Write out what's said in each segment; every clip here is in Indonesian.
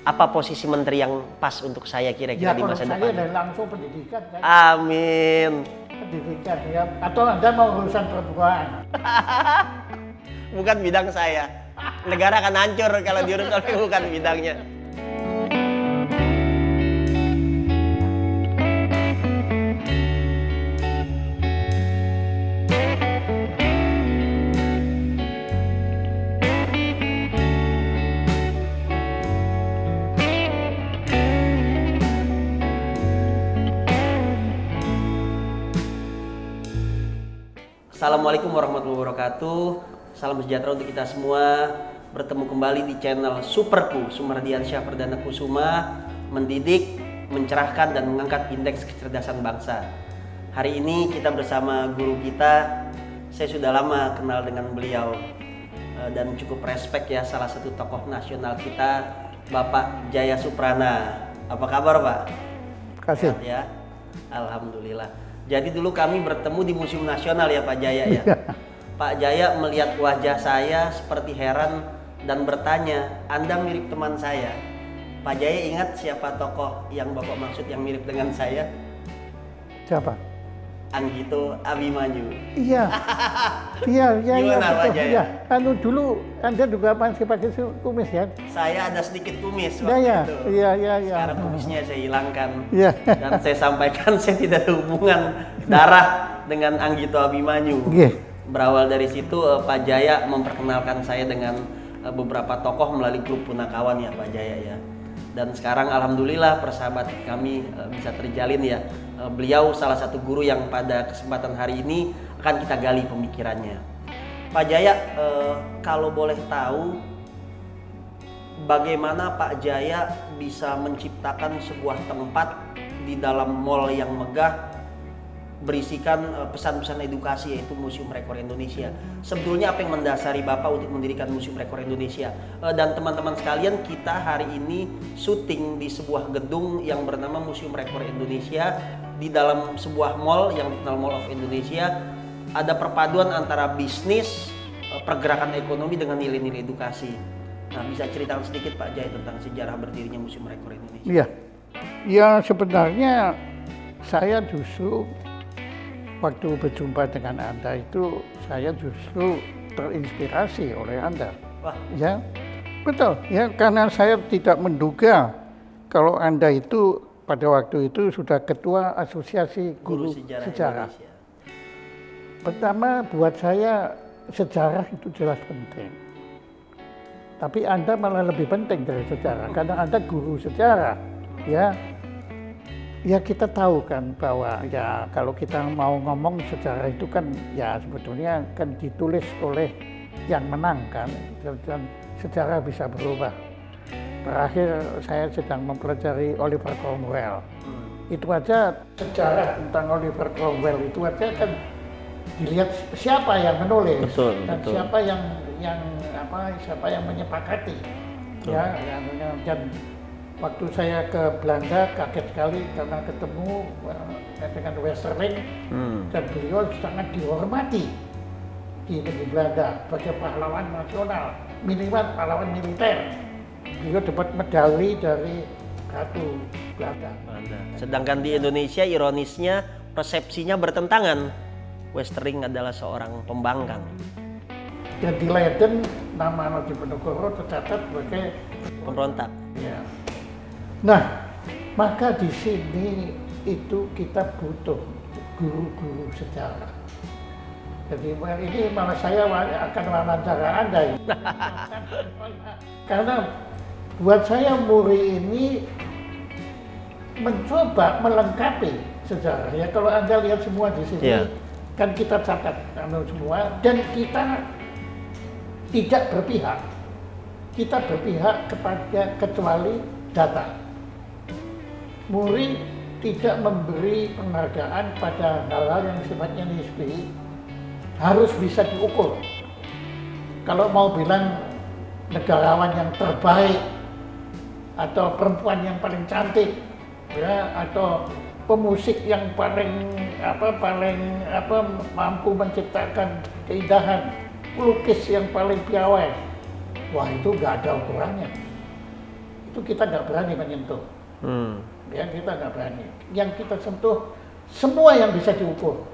Apa posisi menteri yang pas untuk saya kira-kira di masa depan? Ya, kalau saya langsung pendidikan kan. Amin. Pendidikan ya. Atau Anda mau urusan perempuan? Bukan bidang saya. Negara akan hancur kalau diurus oleh bukan bidangnya. Assalamualaikum warahmatullahi wabarakatuh. Salam sejahtera untuk kita semua. Bertemu kembali di channel Superku, Sumardiansyah Perdana Kusuma, mendidik, mencerahkan, dan mengangkat indeks kecerdasan bangsa. Hari ini kita bersama guru kita. Saya sudah lama kenal dengan beliau dan cukup respect ya, salah satu tokoh nasional kita, Bapak Jaya Suprana. Apa kabar, Pak? Terima kasih. Ya, alhamdulillah. Jadi dulu kami bertemu di Museum Nasional ya Pak Jaya ya. Pak Jaya melihat wajah saya seperti heran dan bertanya, Anda mirip teman saya. Pak Jaya ingat siapa tokoh yang Bapak maksud yang mirip dengan saya? Siapa? Anggito Abimanyu. Iya. Iya. Gimana Pak Jaya? Iya. Dulu Anda juga masih pakai kumis ya? Saya ada sedikit kumis waktu itu. Iya. Sekarang kumisnya saya hilangkan. Iya. Dan saya sampaikan saya tidak ada hubungan darah dengan Anggito Abimanyu. Iya. Berawal dari situ Pak Jaya memperkenalkan saya dengan beberapa tokoh melalui grup Punakawan ya Pak Jaya ya. Dan sekarang alhamdulillah persahabatan kami bisa terjalin ya. Beliau salah satu guru yang pada kesempatan hari ini akan kita gali pemikirannya. Pak Jaya, kalau boleh tahu bagaimana Pak Jaya bisa menciptakan sebuah tempat di dalam mall yang megah berisikan pesan-pesan edukasi, yaitu Museum Rekor Indonesia. Sebetulnya apa yang mendasari Bapak untuk mendirikan Museum Rekor Indonesia? Dan teman-teman sekalian, kita hari ini syuting di sebuah gedung yang bernama Museum Rekor Indonesia di dalam sebuah mall yang dikenal Mall of Indonesia. Ada perpaduan antara bisnis, pergerakan ekonomi dengan nilai-nilai edukasi. Nah, bisa ceritakan sedikit Pak Jaya tentang sejarah berdirinya Museum Rekor Indonesia? Iya. Ya sebenarnya saya justru waktu berjumpa dengan Anda itu saya justru terinspirasi oleh Anda. Wah. Ya, betul. Ya, karena saya tidak menduga kalau Anda itu pada waktu itu sudah ketua Asosiasi Guru Sejarah. Pertama, buat saya sejarah itu jelas penting. Tapi Anda malah lebih penting dari sejarah karena Anda guru sejarah. Ya kita tahu kan bahwa ya kalau kita mau ngomong sejarah itu kan ya sebetulnya kan ditulis oleh yang menang kan, dan sejarah bisa berubah. Terakhir saya sedang mempelajari Oliver Cromwell. Itu aja sejarah tentang Oliver Cromwell itu aja kan dilihat siapa yang menulis dan betul. Siapa yang menyepakati. Betul. Ya dan waktu saya ke Belanda kaget sekali karena ketemu dengan Westerling dan beliau sangat dihormati di negeri Belanda sebagai pahlawan nasional, minimal pahlawan militer. Beliau dapat medali dari Ratu Belanda. Sedangkan di Indonesia ironisnya persepsinya bertentangan. Westerling adalah seorang pembangkang. Dan di Leiden nama Diponegoro tercatat sebagai pemberontak. Ya. Nah, maka di sini itu kita butuh guru-guru sejarah. Jadi ini malah saya akan wawancara Anda ya. Karena buat saya Muri ini mencoba melengkapi sejarah. Ya kalau Anda lihat semua di sini, kan kita catat semua dan kita tidak berpihak. Kita berpihak kepada kecuali data. Muri tidak memberi penghargaan pada hal-hal yang sifatnya nisbi, harus bisa diukur. Kalau mau bilang negarawan yang terbaik atau perempuan yang paling cantik, ya, atau pemusik yang paling mampu menciptakan keindahan, pelukis yang paling piawai, wah itu nggak ada ukurannya. itu kita nggak berani menyentuh. Ya, kita nggak berani. Yang kita sentuh semua yang bisa diukur,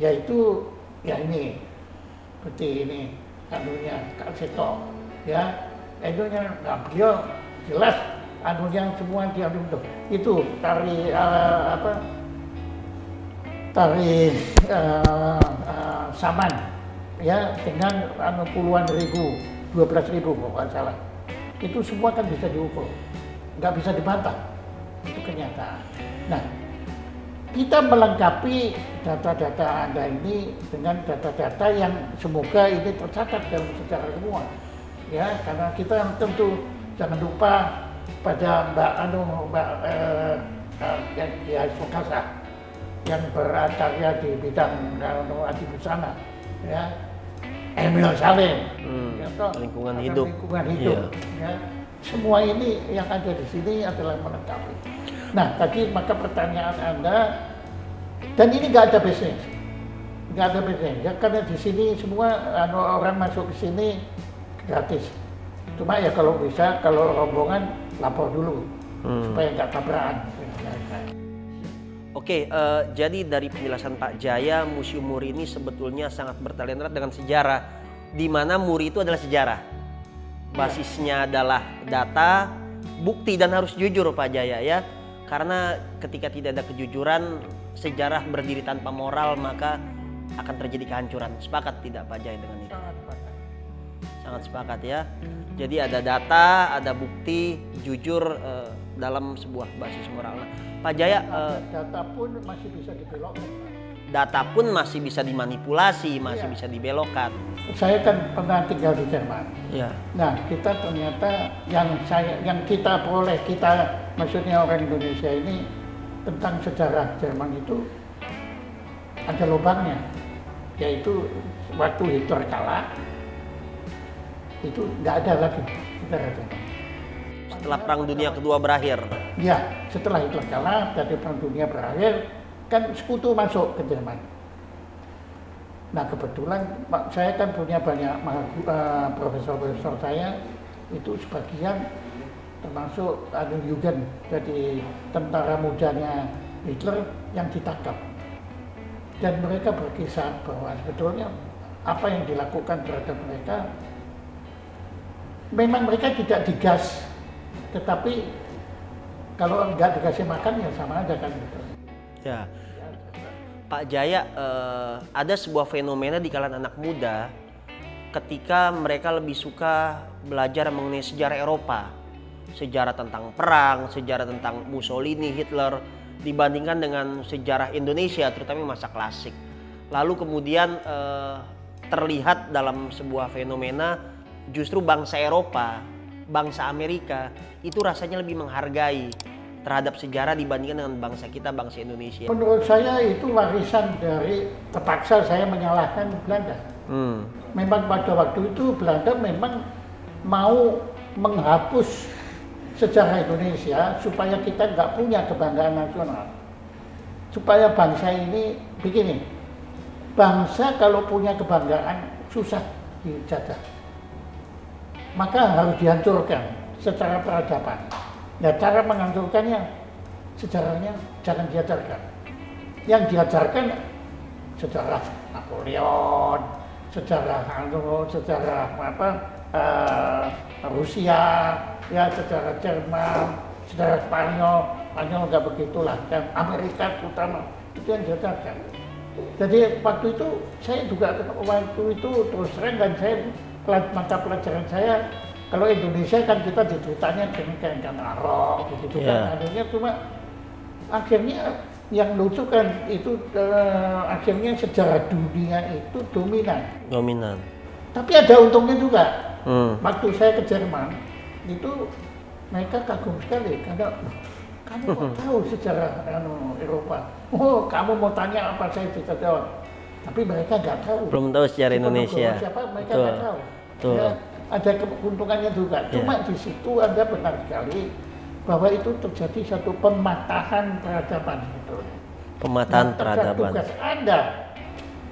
yaitu ya ini, seperti ini, anunya Kak Seto, ya, anunya nggak beliau jelas, anunya semua diambil itu tari tari saman, ya, dengan puluhan ribu, 12.000 kalau nggak salah, itu semua kan bisa diukur, nggak bisa dibantah, itu kenyataan. Nah, kita melengkapi data-data Anda ini dengan data-data yang semoga ini tercatat dalam sejarah semua, ya, karena kita tentu jangan lupa pada Mbak Sukasa yang berkarya di bidang adi busana, ya, Emil Salim, ya, lingkungan hidup, iya. Ya, semua ini yang ada di sini adalah melengkapi. Nah, tadi maka pertanyaan Anda, dan ini nggak ada bisnis, ya, karena di sini semua orang masuk ke sini gratis. Cuma ya kalau bisa, kalau rombongan lapor dulu supaya nggak tabrakan. Oke, jadi dari penjelasan Pak Jaya, Museum Muri ini sebetulnya sangat bertalenta dengan sejarah, di mana Muri itu adalah sejarah. Basisnya adalah data, bukti, dan harus jujur Pak Jaya, ya. Karena ketika tidak ada kejujuran, sejarah berdiri tanpa moral, maka akan terjadi kehancuran. Sepakat tidak Pak Jaya dengan itu? Sangat sepakat, ya. Jadi ada data, ada bukti, jujur dalam sebuah basis moral. Nah, Pak Jaya, data pun masih bisa dibelokkan. Data pun masih bisa dimanipulasi, masih bisa dibelokkan. Saya kan pernah tinggal di Jerman. Ya. Nah, kita ternyata yang kita peroleh, maksudnya orang Indonesia ini, tentang sejarah Jerman itu ada lubangnya, yaitu waktu Hitler kalah itu nggak ada lagi sejarah Jerman. Setelah Perang Dunia Kedua berakhir. Ya, setelah Hitler kalah, dari Perang Dunia berakhir, kan sekutu masuk ke Jerman. Nah, kebetulan saya kan punya banyak profesor-profesor saya, itu sebagian termasuk Jugend, jadi tentara mudanya Hitler yang ditangkap. Dan mereka berkisah bahwa sebetulnya apa yang dilakukan terhadap mereka, memang mereka tidak digas, tetapi kalau nggak dikasih makan ya sama aja kan gitu. Ya, Pak Jaya, ada sebuah fenomena di kalangan anak muda ketika mereka lebih suka belajar mengenai sejarah Eropa, sejarah tentang perang, sejarah tentang Mussolini, Hitler, dibandingkan dengan sejarah Indonesia, terutama masa klasik. Lalu kemudian terlihat dalam sebuah fenomena justru bangsa Eropa, bangsa Amerika itu rasanya lebih menghargai terhadap sejarah dibandingkan dengan bangsa kita, bangsa Indonesia. Menurut saya itu warisan dari, terpaksa saya menyalahkan Belanda. Memang pada waktu itu Belanda memang mau menghapus sejarah Indonesia supaya kita nggak punya kebanggaan nasional. Supaya bangsa ini begini, bangsa kalau punya kebanggaan susah dijajah. Maka harus dihancurkan secara peradaban. Ya, cara menghancurkannya, sejarahnya jangan diajarkan. Yang diajarkan sejarah Napoleon, sejarah Rusia, ya, sejarah Jerman, sejarah Spanyol nggak begitulah, dan Amerika terutama, itu yang diajarkan. Jadi waktu itu saya juga terus terang, dan saya mata pelajaran saya, kalau Indonesia kan kita diceritanya dengan Arok gitu kan, adanya, cuma akhirnya yang lucu kan itu akhirnya sejarah dunia itu dominan. Tapi ada untungnya juga. Waktu saya ke Jerman itu mereka kagum sekali karena kamu kok tahu sejarah Eropa. Oh, kamu mau tanya apa, saya bisa jawab. Tapi mereka nggak tahu. Belum tahu sejarah Indonesia. Siapa mereka nggak tahu. Ya, ada keuntungannya juga. Cuma di situ Anda benar sekali bahwa itu terjadi satu pematahan peradaban sebetulnya. Pematahan peradaban. Tugas Anda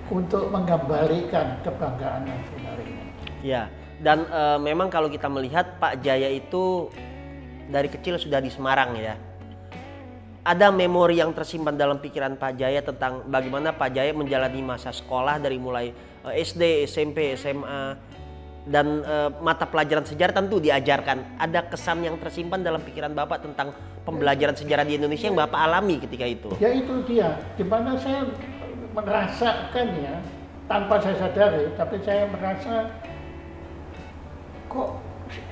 untuk mengembalikan kebanggaan nasional ini. Ya, dan memang kalau kita melihat Pak Jaya itu dari kecil sudah di Semarang ya. Ada memori yang tersimpan dalam pikiran Pak Jaya tentang bagaimana Pak Jaya menjalani masa sekolah dari mulai SD, SMP, SMA, dan mata pelajaran sejarah tentu diajarkan. Ada kesan yang tersimpan dalam pikiran Bapak tentang pembelajaran sejarah di Indonesia yang Bapak alami ketika itu? Ya itu dia, dimana saya merasakan ya, tanpa saya sadari, tapi saya merasa kok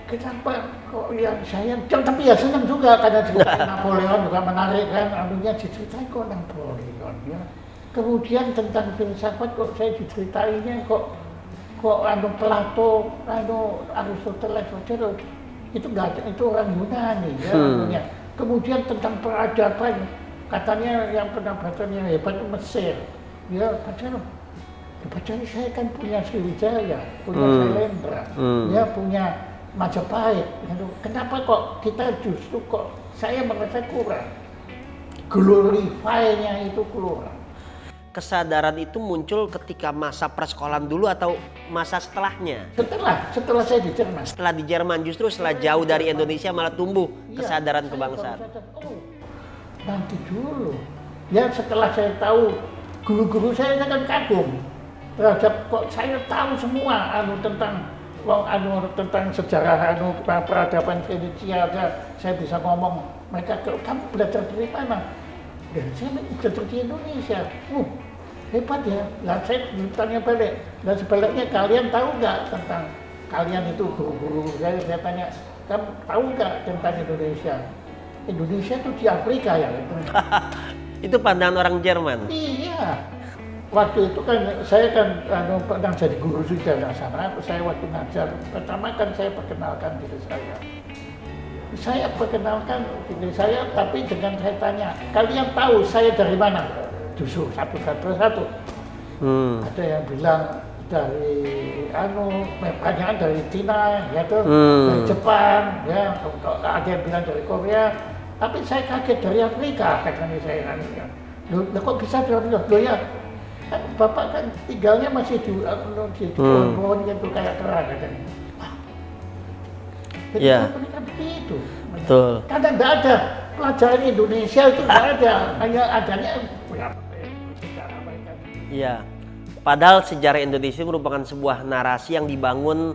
kenapa kok yang saya, tapi ya senang juga karena cerita Napoleon juga menarik kan, anunya diceritain kok Napoleon ya. Kemudian tentang filsafat kok saya diceritainnya kok Plato, Aristoteles, itu enggak, itu orang Yunani ya anunya. Kemudian tentang peradaban, katanya yang pernah baca yang hebat itu Mesir. Ya padahal saya kan punya Sriwijaya, punya Sailendra, ya punya Majapahit. Kenapa kok kita justru kok saya merasa kurang? Glorify-nya itu kurang. Kesadaran itu muncul ketika masa prasekolahan dulu atau masa setelahnya? Setelah saya di Jerman. Setelah di Jerman, justru setelah jauh dari Indonesia malah tumbuh kesadaran kebangsaan. Oh, nanti dulu. Ya setelah saya tahu, guru-guru saya kan kagum terhadap kok saya tahu semua tentang sejarah peradaban Venesia. Saya bisa ngomong, mereka kamu belajar dari mana? Dan saya belajar di Indonesia. Hebat ya. Lah saya bertanya balik. Dan sebaliknya kalian tahu nggak tentang, kalian itu guru-guru saya tanya, kamu tahu nggak tentang Indonesia? Indonesia itu di Afrika ya. Itu pandangan orang Jerman. Iya. Waktu itu kan saya kan pernah jadi guru sejarah sana. Saya waktu ngajar pertama kan saya perkenalkan diri saya. Saya perkenalkan diri saya, tapi dengan saya tanya, kalian tahu saya dari mana? Justru satu. Ada yang bilang dari banyak dari Cina, ya tuh, dari Jepang, ya, ada yang bilang dari Korea. Tapi saya kaget dari Afrika, katanya saya. Loh, kok bisa dari Afrika? Loh ya, kan Bapak kan tinggalnya masih di pohon gitu kayak kerang, katanya. Jadi mereka begitu. Betul. Karena tidak ada pelajaran Indonesia itu tidak ada, hanya adanya sejarah mereka. Iya. Padahal sejarah Indonesia merupakan sebuah narasi yang dibangun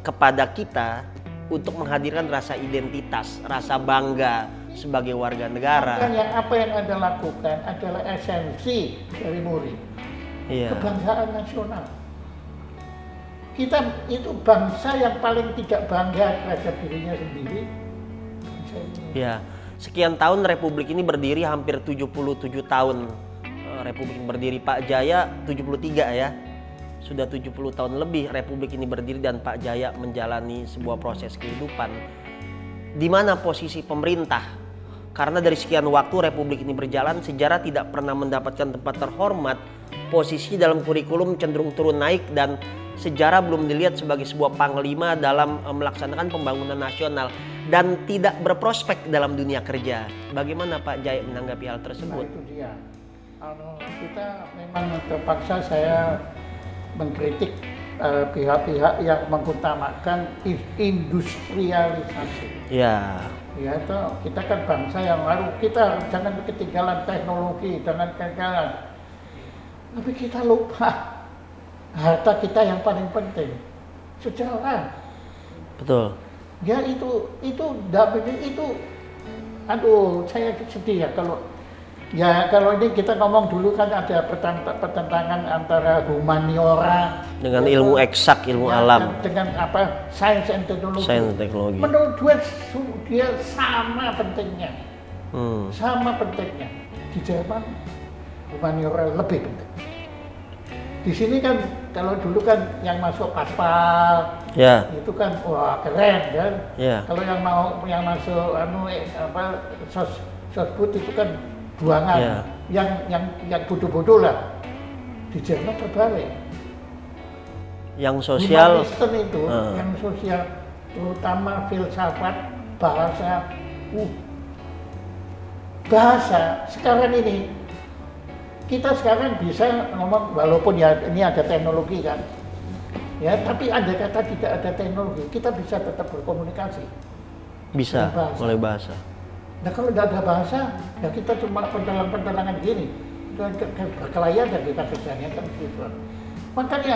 kepada kita untuk menghadirkan rasa identitas, rasa bangga sebagai warga negara. Makanya apa yang Anda lakukan adalah esensi dari Muri. Iya. Kebangsaan nasional. Kita itu bangsa yang paling tidak bangga terhadap dirinya sendiri. Ya, sekian tahun Republik ini berdiri, hampir 77 tahun Republik ini berdiri. Pak Jaya 73 ya. Sudah 70 tahun lebih Republik ini berdiri dan Pak Jaya menjalani sebuah proses kehidupan. Di mana posisi pemerintah? Karena dari sekian waktu Republik ini berjalan, sejarah tidak pernah mendapatkan tempat terhormat. Posisi dalam kurikulum cenderung turun naik dan sejarah belum dilihat sebagai sebuah panglima dalam melaksanakan pembangunan nasional dan tidak berprospek dalam dunia kerja. Bagaimana Pak Jaya menanggapi hal tersebut? Nah, itu dia. Kita memang terpaksa saya mengkritik pihak-pihak yang mengutamakan industrialisasi. Ya. Ya itu kita kan bangsa yang lalu, kita jangan ketinggalan teknologi, jangan ketinggalan. Tapi kita lupa harta kita yang paling penting, sejarah. Betul. Ya itu aduh saya sedih ya kalau ini kita ngomong dulu kan ada pertentangan antara humaniora dengan ilmu eksak, ilmu alam dengan apa sains dan teknologi. Menurut dia sama pentingnya. Sama pentingnya. Di Jerman humaniora lebih penting. Di sini kan kalau dulu kan yang masuk Pascal, itu kan wah keren kan. Kalau yang masuk sosbud itu kan buangan, yang bodoh-bodoh lah. Di Jerman terbalik. Yang sosial itu, yang sosial terutama filsafat, bahasa sekarang ini. Kita sekarang bisa ngomong walaupun ya ini ada teknologi kan, ya tapi andai kata tidak ada teknologi kita bisa tetap berkomunikasi. Bisa, oleh bahasa. Nah kalau tidak ada bahasa, ya kita cuma pentelan-pentelangan gini. Berkelayan dan kita kerjanya kan gitu. Makanya,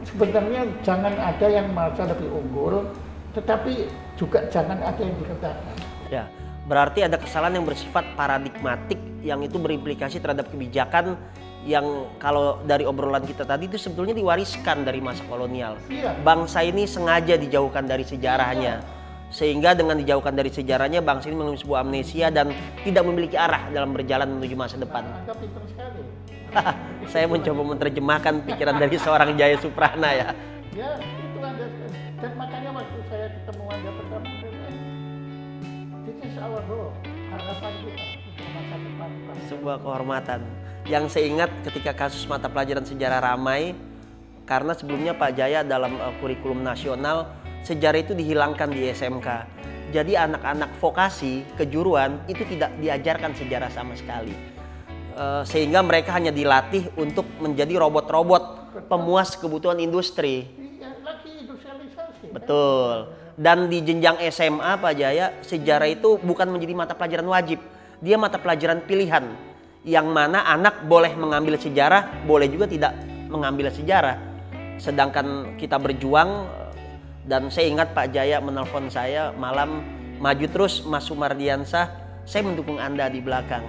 sebenarnya jangan ada yang merasa lebih unggul, tetapi juga jangan ada yang direndahkan. Ya, berarti ada kesalahan yang bersifat paradigmatik yang itu berimplikasi terhadap kebijakan yang kalau dari obrolan kita tadi itu sebetulnya diwariskan dari masa kolonial. Iya. Bangsa ini sengaja dijauhkan dari sejarahnya. Sehingga dengan dijauhkan dari sejarahnya, bangsa ini mengalami sebuah amnesia dan tidak memiliki arah dalam berjalan menuju masa depan. Anda pintar sekali. Saya mencoba menerjemahkan pikiran dari seorang Jaya Suprana ya. Ya, itu Anda. Dan makanya waktu saya ketemu Anda pertama, this is our goal, harapan kita untuk masa depan. Sebuah kehormatan. Yang saya ingat ketika kasus mata pelajaran sejarah ramai, karena sebelumnya Pak Jaya dalam kurikulum nasional, sejarah itu dihilangkan di SMK. Jadi anak-anak vokasi, kejuruan itu tidak diajarkan sejarah sama sekali. Sehingga mereka hanya dilatih untuk menjadi robot-robot pemuas kebutuhan industri. Iya, lagi industrialisasi. Betul. Dan di jenjang SMA Pak Jaya, sejarah itu bukan menjadi mata pelajaran wajib. Dia mata pelajaran pilihan. Yang mana anak boleh mengambil sejarah, boleh juga tidak mengambil sejarah. Sedangkan kita berjuang, dan saya ingat Pak Jaya menelpon saya malam, maju terus Mas Sumardiansah, saya mendukung Anda di belakang.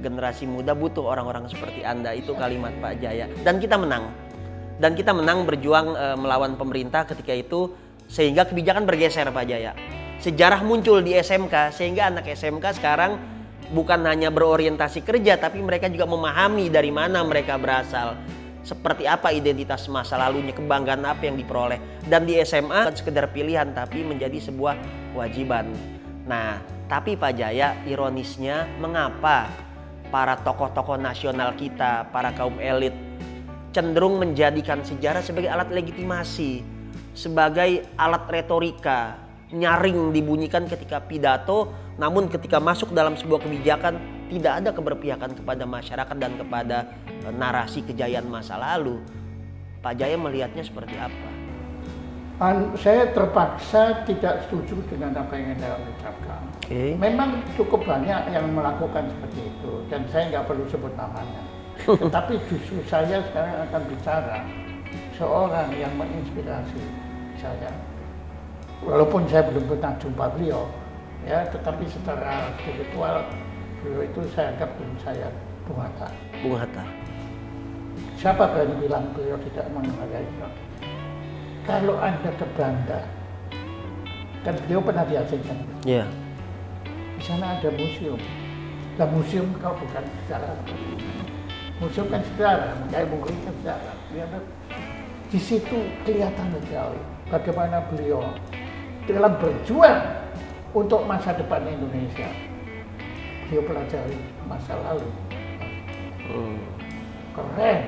Generasi muda butuh orang-orang seperti Anda, itu kalimat Pak Jaya. Dan kita menang. Dan kita menang berjuang melawan pemerintah ketika itu, sehingga kebijakan bergeser Pak Jaya. Sejarah muncul di SMK, sehingga anak SMK sekarang bukan hanya berorientasi kerja, tapi mereka juga memahami dari mana mereka berasal. Seperti apa identitas masa lalunya, kebanggaan apa yang diperoleh. Dan di SMA bukan sekedar pilihan, tapi menjadi sebuah kewajiban. Nah, tapi Pak Jaya, ironisnya mengapa para tokoh-tokoh nasional kita, para kaum elit, cenderung menjadikan sejarah sebagai alat legitimasi, sebagai alat retorika, nyaring dibunyikan ketika pidato, namun ketika masuk dalam sebuah kebijakan tidak ada keberpihakan kepada masyarakat dan kepada narasi kejayaan masa lalu. Pak Jaya melihatnya seperti apa? Saya terpaksa tidak setuju dengan apa yang Anda ucapkan. Okay. Memang cukup banyak yang melakukan seperti itu, dan saya nggak perlu sebut namanya. Tetapi justru saya sekarang akan bicara seorang yang menginspirasi saya. Walaupun saya belum pernah jumpa beliau, ya, tetapi secara spiritual beliau itu saya anggap Bung Hatta. Bung Hatta. Siapa berani bilang beliau tidak menghargai? Kalau Anda ke Belanda, kan beliau pernah diasingkan. Iya. Yeah. Di sana ada museum. Dan museum kau bukan sejarah. Museum kan sejarah, kayak Bungkring kan sejarah. Di situ kelihatan sekali bagaimana beliau dalam berjuang untuk masa depan Indonesia. Beliau pelajari masa lalu. Keren.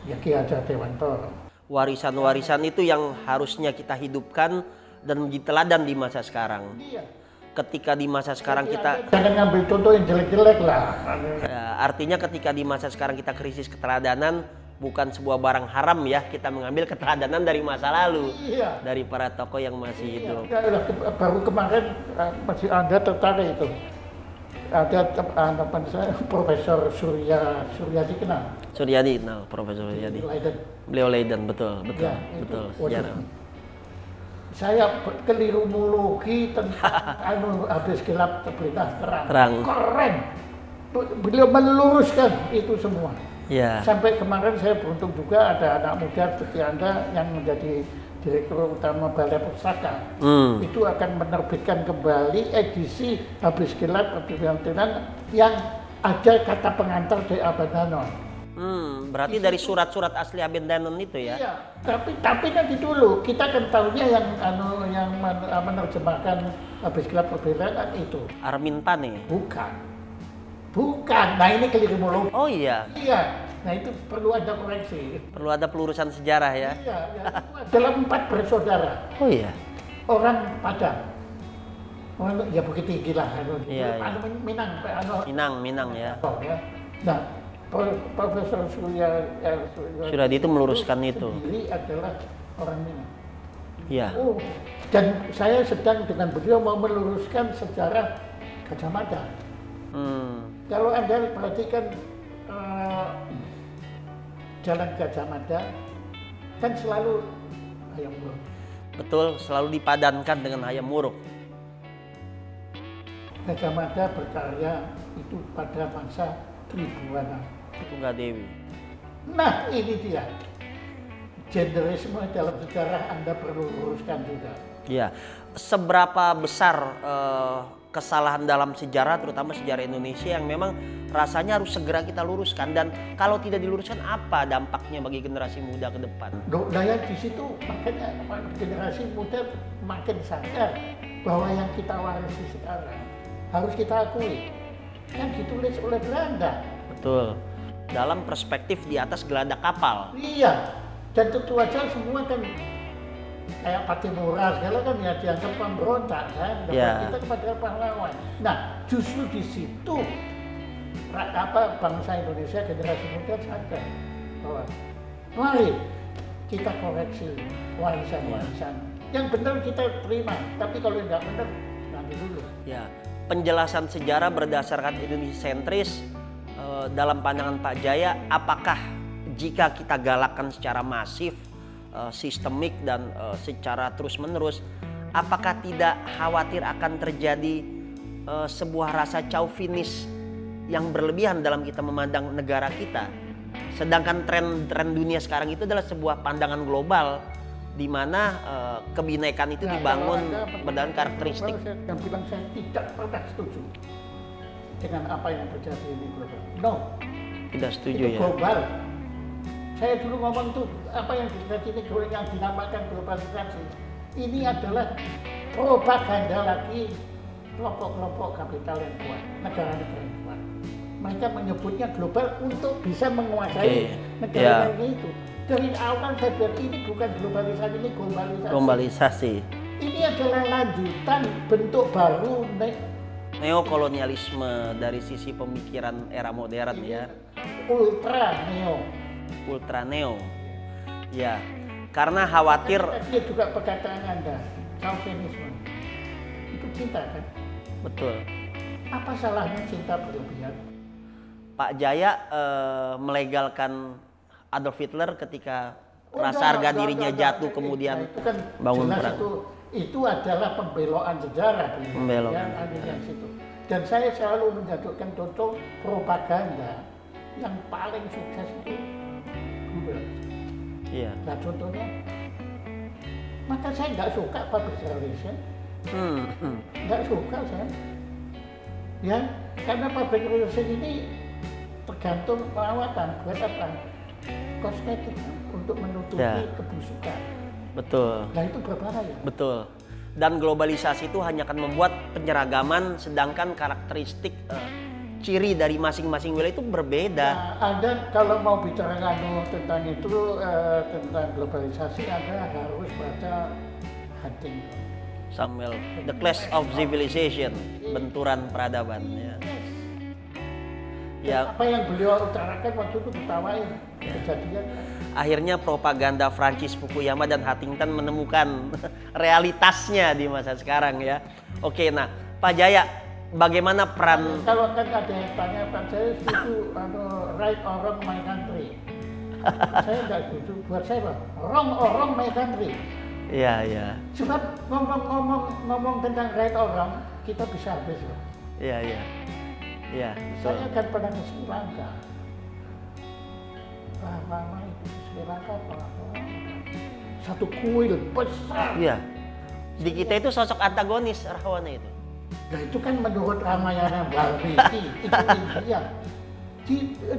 Ya Ki Hajar Dewantara. Warisan-warisan itu yang harusnya kita hidupkan dan menjadi teladan di masa sekarang. Iya. Ketika di masa sekarang kita jangan ngambil contoh yang jelek-jelek lah. Ya, artinya ketika di masa sekarang kita krisis keteladanan, bukan sebuah barang haram ya, kita mengambil keteladanan dari masa lalu. Iya. Dari para tokoh yang masih hidup. Ya, baru kemarin masih Anda tertarik itu. Ada teman saya Profesor Suryadi kenal. Suryadi kenal, Profesor Suryadi. Beliau Leiden, betul, ya, betul. Sejarah. Saya keliruologi tentang habis gelap berita terang. Keren. Beliau meluruskan itu semua. Ya. Sampai kemarin saya beruntung juga ada anak muda seperti Anda yang menjadi Direktur Utama Balai Pustaka. Itu akan menerbitkan kembali edisi Habis Gelap yang ada kata pengantar dari Abendanon. Berarti dari surat-surat asli Abendanon itu ya? Iya, tapi nanti dulu kita kan tahunya yang menerjemahkan Habis Gelap kan itu. Armin Pane? Bukan. Nah ini keliru. Oh iya. Iya. Nah itu perlu ada koreksi. Perlu ada pelurusan sejarah ya? Iya. Itu adalah 4 bersaudara. Oh iya. Orang Padang. Ya Bukit Tinggi lah. Iya. Minang ya. Nah, Profesor Suryadi itu meluruskan itu. Sendiri adalah orang Minang. Iya. Oh, dan saya sedang dengan beliau mau meluruskan sejarah Gajah Mada. Kalau Anda perhatikan jalan Gajah Mada kan selalu hayam wuruk. Betul, selalu dipadankan dengan hayam wuruk. Gajah Mada berkarya itu pada masa Tribuana. Tunggadewi. Nah, ini dia. Genderisme dalam sejarah Anda perlu luruskan juga. Iya. Seberapa besar kesalahan dalam sejarah, terutama sejarah Indonesia yang memang rasanya harus segera kita luruskan, dan kalau tidak diluruskan apa dampaknya bagi generasi muda ke depan? Daya di situ makanya generasi muda makin sadar bahwa yang kita warisi sekarang harus kita akui kan ditulis oleh Belanda. Betul. Dalam perspektif di atas geladak kapal. Iya. Dan tentu aja semua kan kayak Patimura segala kan ya dianggap pemberontak kan. Yeah. Kita kepada pahlawan. Nah, justru di situ bangsa Indonesia generasi muda sadar bahwa mari kita koreksi warisan-warisan. Yang benar kita terima, tapi kalau nggak benar nanti dulu. Ya, penjelasan sejarah berdasarkan Indonesia sentris dalam pandangan Pak Jaya, apakah jika kita galakkan secara masif, sistemik dan secara terus-menerus, apakah tidak khawatir akan terjadi sebuah rasa chauvinis yang berlebihan dalam kita memandang negara kita? Sedangkan tren dunia sekarang itu adalah sebuah pandangan global di mana kebinekaan itu dibangun berdasarkan karakteristik. Yang bilang saya tidak pernah setuju dengan apa yang terjadi ini global. No. Tidak setuju itu ya. Global. Saya dulu ngomong tuh apa yang terjadi ini yang dinamakan globalisasi. Ini adalah propaganda lagi kelompok-kelompok kapital yang kuat, negara-negara yang kuat. Mereka menyebutnya global untuk bisa menguasai negara itu. Dari awal saya bilang ini bukan globalisasi, ini globalisasi. Globalisasi. Ini adalah lanjutan bentuk baru neokolonialisme dari sisi pemikiran era modern ya. Ultra neo. Ultra neo. Ya, karena khawatir. Dia juga perkataan Anda, chauvinisme. Itu cinta kan? Betul. Apa salahnya cinta berlebihan? Pak Jaya melegalkan Adolf Hitler ketika rasa harga dirinya jatuh kemudian itu kan bangun jelas perang. Itu adalah pembeloan sejarah Pembeloan. yang situ. Dan saya selalu menjadikan contoh propaganda yang paling sukses itu Google. Iya. Nah contohnya, maka saya nggak suka public relation, nggak suka saya. Ya, karena public relation ini tergantung perawatan buat apa? Kosmetik untuk menutupi kebusukan. Betul. Nah itu berbahaya. Betul. Dan globalisasi itu hanya akan membuat penyeragaman, sedangkan karakteristik ciri dari masing-masing wilayah itu berbeda. Nah, Anda kalau mau bicara tentang itu, tentang globalisasi, Anda harus baca Huntington. Samuel, The Clash of Civilization, benturan peradaban. Ya. Ya. Apa yang beliau utarakan waktu itu ketawain kejadian. Akhirnya propaganda Francis Fukuyama dan Huntington menemukan realitasnya di masa sekarang ya. Oke, nah Pak Jaya, bagaimana peran? Kalau kan ada yang tanya Pak, saya setuju right or wrong my country. Saya nggak setuju. Buat saya Pak, wrong or wrong my country. Iya, iya. Sebab ngomong tentang right or wrong, kita bisa habis Pak. Iya, iya. Iya. Saya kan pernah ke Sri Lanka. Lama itu di Sri Lanka satu kuil besar. Iya. Di kita itu sosok antagonis Rahwana itu. Nah itu kan menurut Ramayana Valmiki itu India.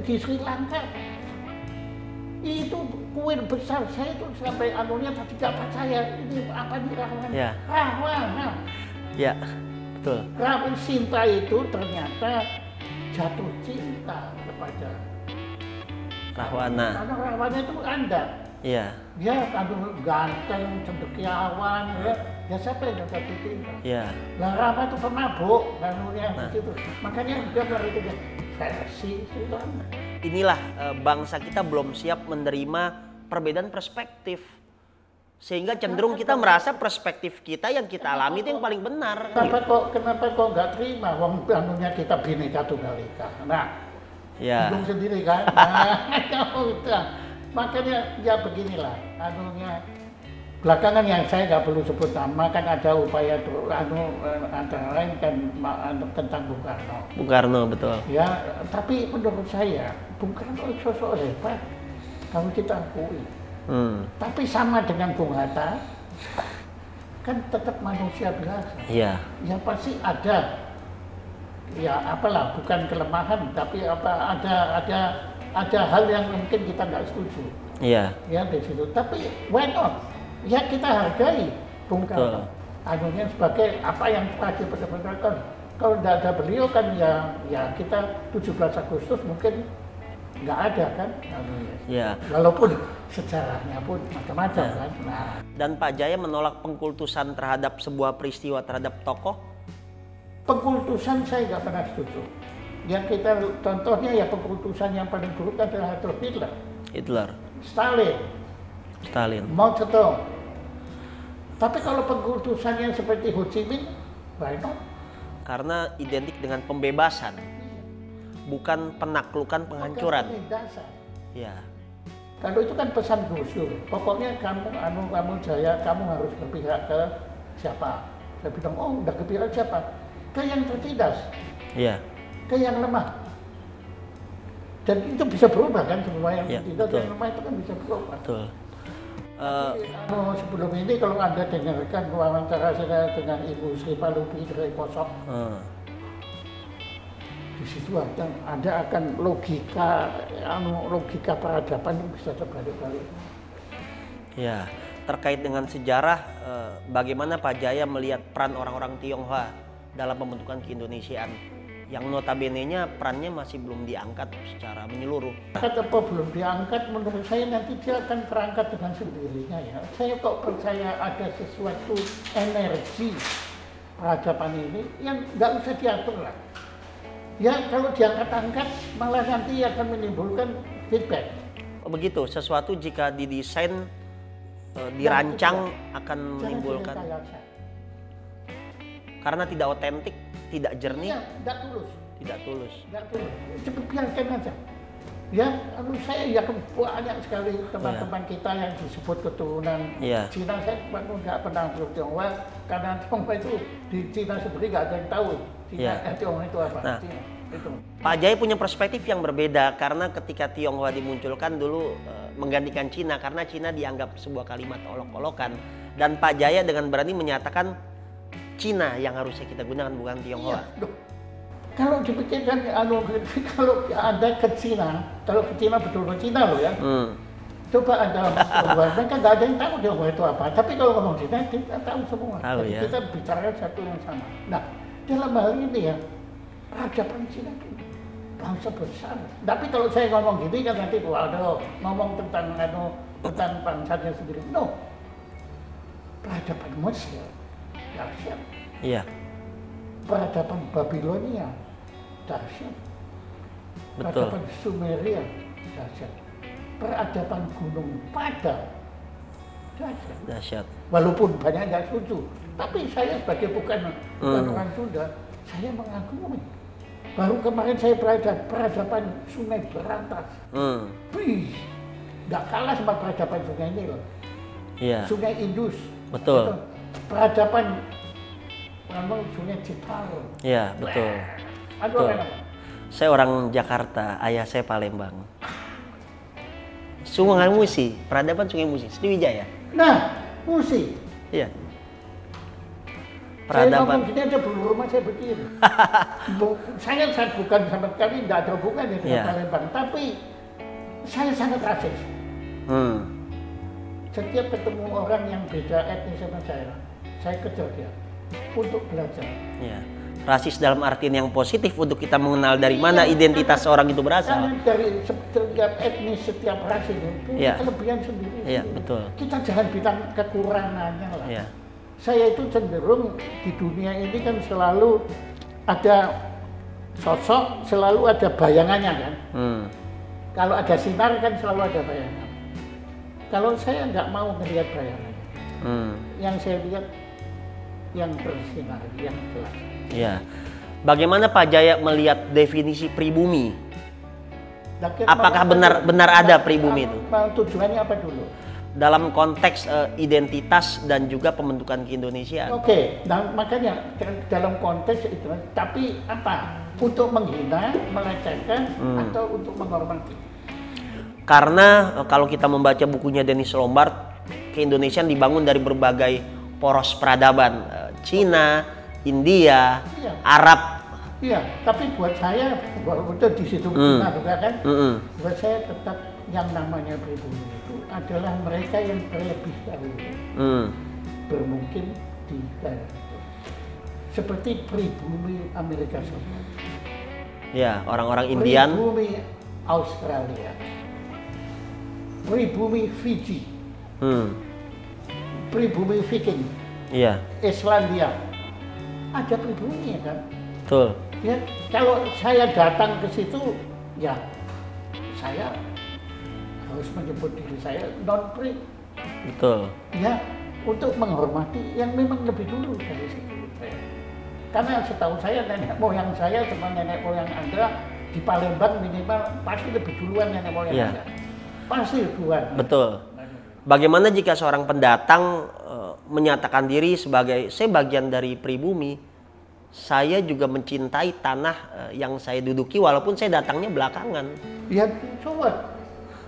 Di Sri Lanka itu kuil besar. Saya itu sampai anunya tidak percaya ini apa di Rahwana. Ya. Rahwana. Ya, betul. Rawi Sinta itu ternyata jatuh cinta kepada Rahwana. Karena Rahwana itu Anda. Iya. Dia ganteng, cendekiawan, ya siapa yang jatuh cinta? Iya. Lah Rama itu pemabuk, begitu. Makanya dia melarikan versi itu. Inilah bangsa kita belum siap menerima perbedaan perspektif. Sehingga cenderung kita merasa perspektif kita yang kita alami itu yang paling benar. Kenapa kok nggak terima? Wong anunya kita Bhinneka Tunggal Ika. Nah, Ya. bingung sendiri kan. Nah, ya udah. Makanya ya beginilah anunya. Belakangan yang saya nggak perlu sebut nama kan ada upaya antara lain kan tentang Bung Karno. Bung Karno, betul. Ya, tapi menurut saya Bung Karno sosok hebat kalau kita akui. Tapi sama dengan Bung Hatta, kan tetap manusia biasa. Iya. Ya pasti ada, ya apalah, bukan kelemahan, tapi ada hal yang mungkin kita nggak setuju. Iya. Ya di situ. Tapi why not? Ya kita hargai Bung Karno. Anunya sebagai apa yang telah diperdebatkan. Kalau tidak ada beliau kan ya kita 17 Agustus mungkin nggak ada kan. Ya. Walaupun sejarahnya pun macam-macam kan. Nah. Dan Pak Jaya menolak pengkultusan terhadap sebuah peristiwa terhadap tokoh? Pengkultusan saya nggak pernah setuju. Yang kita contohnya ya pengkultusan yang paling buruk adalah Adolf Hitler. Hitler. Stalin. Mao Zedong. Tapi kalau pengkultusannya seperti Ho Chi Minh, why not? Karena identik dengan pembebasan, bukan penaklukan, penghancuran. Ya. Kalau itu kan pesan Gus Dur. Pokoknya kamu Jaya, kamu harus berpihak ke siapa? Saya bilang, oh udah berpihak siapa? Ke yang tertindas. Iya. Ke yang lemah. Dan itu bisa berubah kan semua yang tertindas, yang lemah itu kan bisa berubah. Betul. Sebelum ini kalau Anda dengarkan wawancara saya dengan Ibu Sri Palupi dari Kosok, di situ Anda akan logika peradaban yang bisa terbalik-balik. Ya, terkait dengan sejarah, bagaimana Pak Jaya melihat peran orang-orang Tionghoa dalam pembentukan keindonesiaan? Yang notabene-nya perannya masih belum diangkat secara menyeluruh. Apa belum diangkat, menurut saya nanti dia akan terangkat dengan sendirinya ya. Saya kok percaya ada sesuatu energi peradaban ini yang nggak usah diatur lah. Ya kalau diangkat-angkat malah nanti akan menimbulkan feedback. Oh, begitu, sesuatu jika didesain, dirancang akan menimbulkan. Karena tidak otentik, tidak jernih, ya, tidak tulus. Cepat biarkan aja. Ya, saya yakin banyak sekali teman-teman kita yang disebut keturunan Cina. Saya nggak pernah Tionghoa karena Tionghoa itu di Cina sendiri nggak ada yang tahu Tionghoa itu apa. Nah, Cina, itu. Pak Jaya punya perspektif yang berbeda karena ketika Tionghoa dimunculkan dulu menggantikan Cina karena Cina dianggap sebuah kalimat olok-olokan, dan Pak Jaya dengan berani menyatakan Cina yang harusnya kita gunakan, bukan Tionghoa. Iya, kalau dipikirkan, kalau Anda ke Cina, kalau ke Cina betul-betul Cina loh ya, coba Anda mereka nggak ada yang tahu Tionghoa itu apa. Tapi kalau ngomong Cina, kita tahu semua. Tahu, jadi ya. kita bicara satu yang sama. Nah, dalam hal ini ya, peradaban Cina itu bangsa besar. Tapi kalau saya ngomong gini kan nanti, waduh, ngomong tentang bangsanya sendiri. No, peradaban Mesir. Dahsyat. Iya. Peradaban Babilonia dahsyat. Betul. Peradaban Sumeria dahsyat. Peradaban Gunung Padang dahsyat. Walaupun banyak yang setuju, tapi saya sebagai bukan orang Sunda, saya mengagumi. Baru kemarin saya peradaban Sungai Berantas. Wih, nggak kalah sama peradaban Sungai Nil. Iya. Sungai Indus. Betul. Peradaban Sungai Citarum. Iya, betul. Betul. Saya orang Jakarta, ayah saya Palembang. Sungai Musi, peradaban Sungai Musi, Sriwijaya. Nah, Musi. Iya. Saya ngomong gini aja belum rumah saya berdiri. saya bukan sama sekali, tidak ada hubungannya dengan Palembang, tapi saya sangat rasis. Setiap ketemu orang yang beda etnis sama saya kejar dia untuk belajar. Ya. Rasis dalam artian yang positif untuk kita mengenal dari mana identitas orang itu berasal. Karena dari setiap etnis, setiap ras itu punya kelebihan sendiri. Iya, betul. Kita jangan bilang kekurangannya lah. Ya. Saya itu cenderung di dunia ini kan selalu ada sosok, selalu ada bayangannya kan. Kalau ada sinar kan selalu ada bayangan. Kalau saya nggak mau melihat bayangan, Yang saya lihat yang bersinar, yang jelas. Ya. Bagaimana Pak Jaya melihat definisi pribumi? Apakah benar ada pribumi itu? Tujuannya apa dulu? Dalam konteks identitas dan juga pembentukan keindonesiaan. Oke, nah makanya dalam konteks itu, tapi apa? Untuk menghina, melecehkan, atau untuk menghormati? Karena kalau kita membaca bukunya Dennis Lombard, keindonesiaan dibangun dari berbagai poros peradaban, Cina, India, Iya. Arab. Iya, tapi buat saya, walaupun itu di situ Cina juga kan, buat saya tetap yang namanya pribumi itu adalah mereka yang terlebih dahulu bermukim di daerah itu. Seperti pribumi Amerika Serikat. Ya, orang-orang Indian. Pribumi Australia. Pribumi Fiji. Pribumi Viking. Iya. Islandia. Ada pribumi kan? Betul. Ya, kalau saya datang ke situ, ya saya harus menyebut diri saya non-pri. Betul. Ya, untuk menghormati yang memang lebih dulu dari situ. Karena setahu saya nenek moyang saya sama nenek moyang Anda di Palembang minimal pasti lebih duluan nenek moyang Anda. Pasti duluan. Betul. Bagaimana jika seorang pendatang menyatakan diri sebagai saya bagian dari pribumi, saya juga mencintai tanah yang saya duduki walaupun saya datangnya belakangan. Ya coba.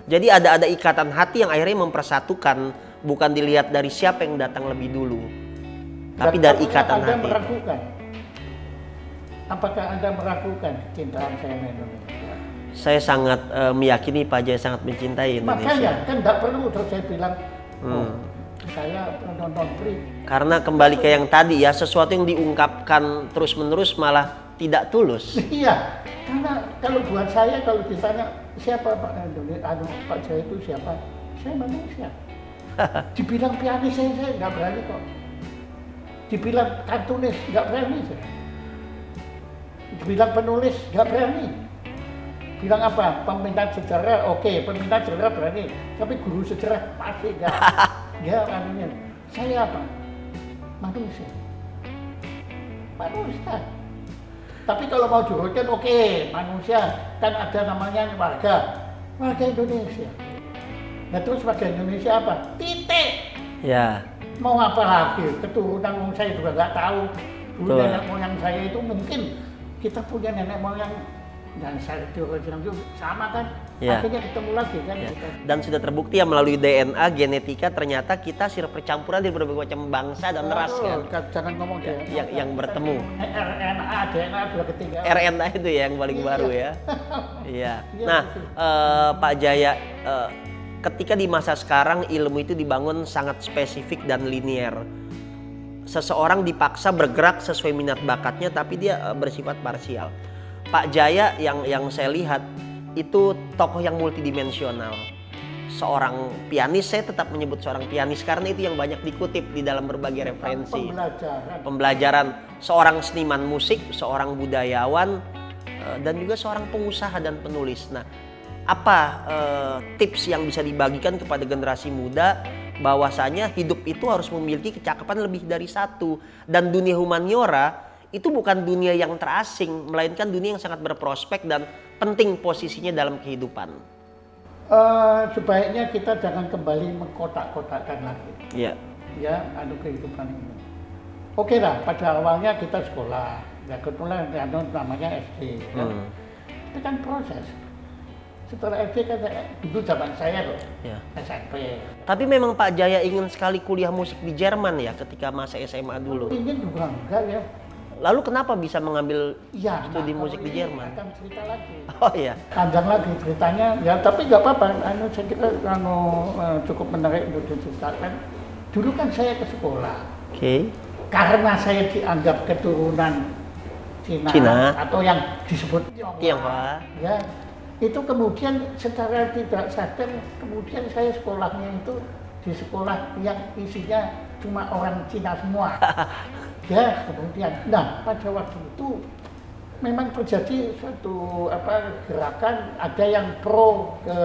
Jadi ada ikatan hati yang akhirnya mempersatukan, bukan dilihat dari siapa yang datang lebih dulu, tapi dari ikatan hati. Meragukan? Apakah Anda meragukan kecintaan saya dengan Indonesia? Saya sangat meyakini Pak Jaya sangat mencintai Indonesia. Makanya kan tidak perlu terus saya bilang, saya non-pri. Karena kembali ke yang tadi ya, sesuatu yang diungkapkan terus-menerus malah tidak tulus. Iya, karena kalau buat saya kalau ditanya siapa Pak Pak Jaya itu siapa? Saya manusia. Dibilang pianis saya nggak berani kok. Dibilang kartunis nggak berani saya. Dibilang penulis nggak berani. Bilang apa? Peminat sejarah, oke, peminat sejarah berani. Tapi guru sejarah pasti nggak. Ya, anunya. Saya apa? Manusia. Manusia. Tapi kalau mau diurutkan, oke, manusia. Kan ada namanya warga Indonesia. Nah terus warga Indonesia apa? Titik. Ya. Mau apa lagi? Keturunan saya juga nggak tahu. Dulu nenek moyang saya itu mungkin kita punya nenek moyang dan saya sama kan, akhirnya ketemu lagi kan. Dan sudah terbukti ya melalui DNA, genetika ternyata kita sirip percampuran dari berbagai macam bangsa dan ras kan. Jangan ngomong yang bertemu. RNA, DNA sudah ketinggalan. RNA itu ya yang paling baru ya. Iya. Nah, Pak Jaya, ketika di masa sekarang ilmu itu dibangun sangat spesifik dan linier. Seseorang dipaksa bergerak sesuai minat bakatnya, tapi dia bersifat parsial. Pak Jaya yang saya lihat itu tokoh yang multidimensional. Seorang pianis, saya tetap menyebut seorang pianis karena itu yang banyak dikutip di dalam berbagai referensi. Pembelajaran. Seorang seniman musik, seorang budayawan, dan juga seorang pengusaha dan penulis. Nah, apa tips yang bisa dibagikan kepada generasi muda bahwasanya hidup itu harus memiliki kecakapan lebih dari satu, dan dunia humaniora itu bukan dunia yang terasing, melainkan dunia yang sangat berprospek dan penting posisinya dalam kehidupan. Sebaiknya kita jangan kembali mengkotak-kotakkan lagi. Iya. Ya, kehidupan ini. Oke lah, pada awalnya kita sekolah, ya kebetulan namanya SD. Ya. Itu kan proses. Setelah SD kan dulu zaman saya loh, SMP. Tapi memang Pak Jaya ingin sekali kuliah musik di Jerman ya ketika masa SMA dulu. Ingin juga enggak ya. Lalu kenapa bisa mengambil studi musik di Jerman? Akan cerita lagi. Oh iya. Panjang lagi ceritanya, ya tapi nggak apa-apa. Saya kira cukup menarik untuk diceritakan. Dulu kan saya ke sekolah. Oke. Karena saya dianggap keturunan Cina. Atau yang disebut Tionghoa. Ya, itu kemudian secara tidak sadar kemudian saya sekolahnya itu di sekolah yang isinya cuma orang Cina semua. Ya, kemudian, nah pada waktu itu memang terjadi suatu gerakan, ada yang pro ke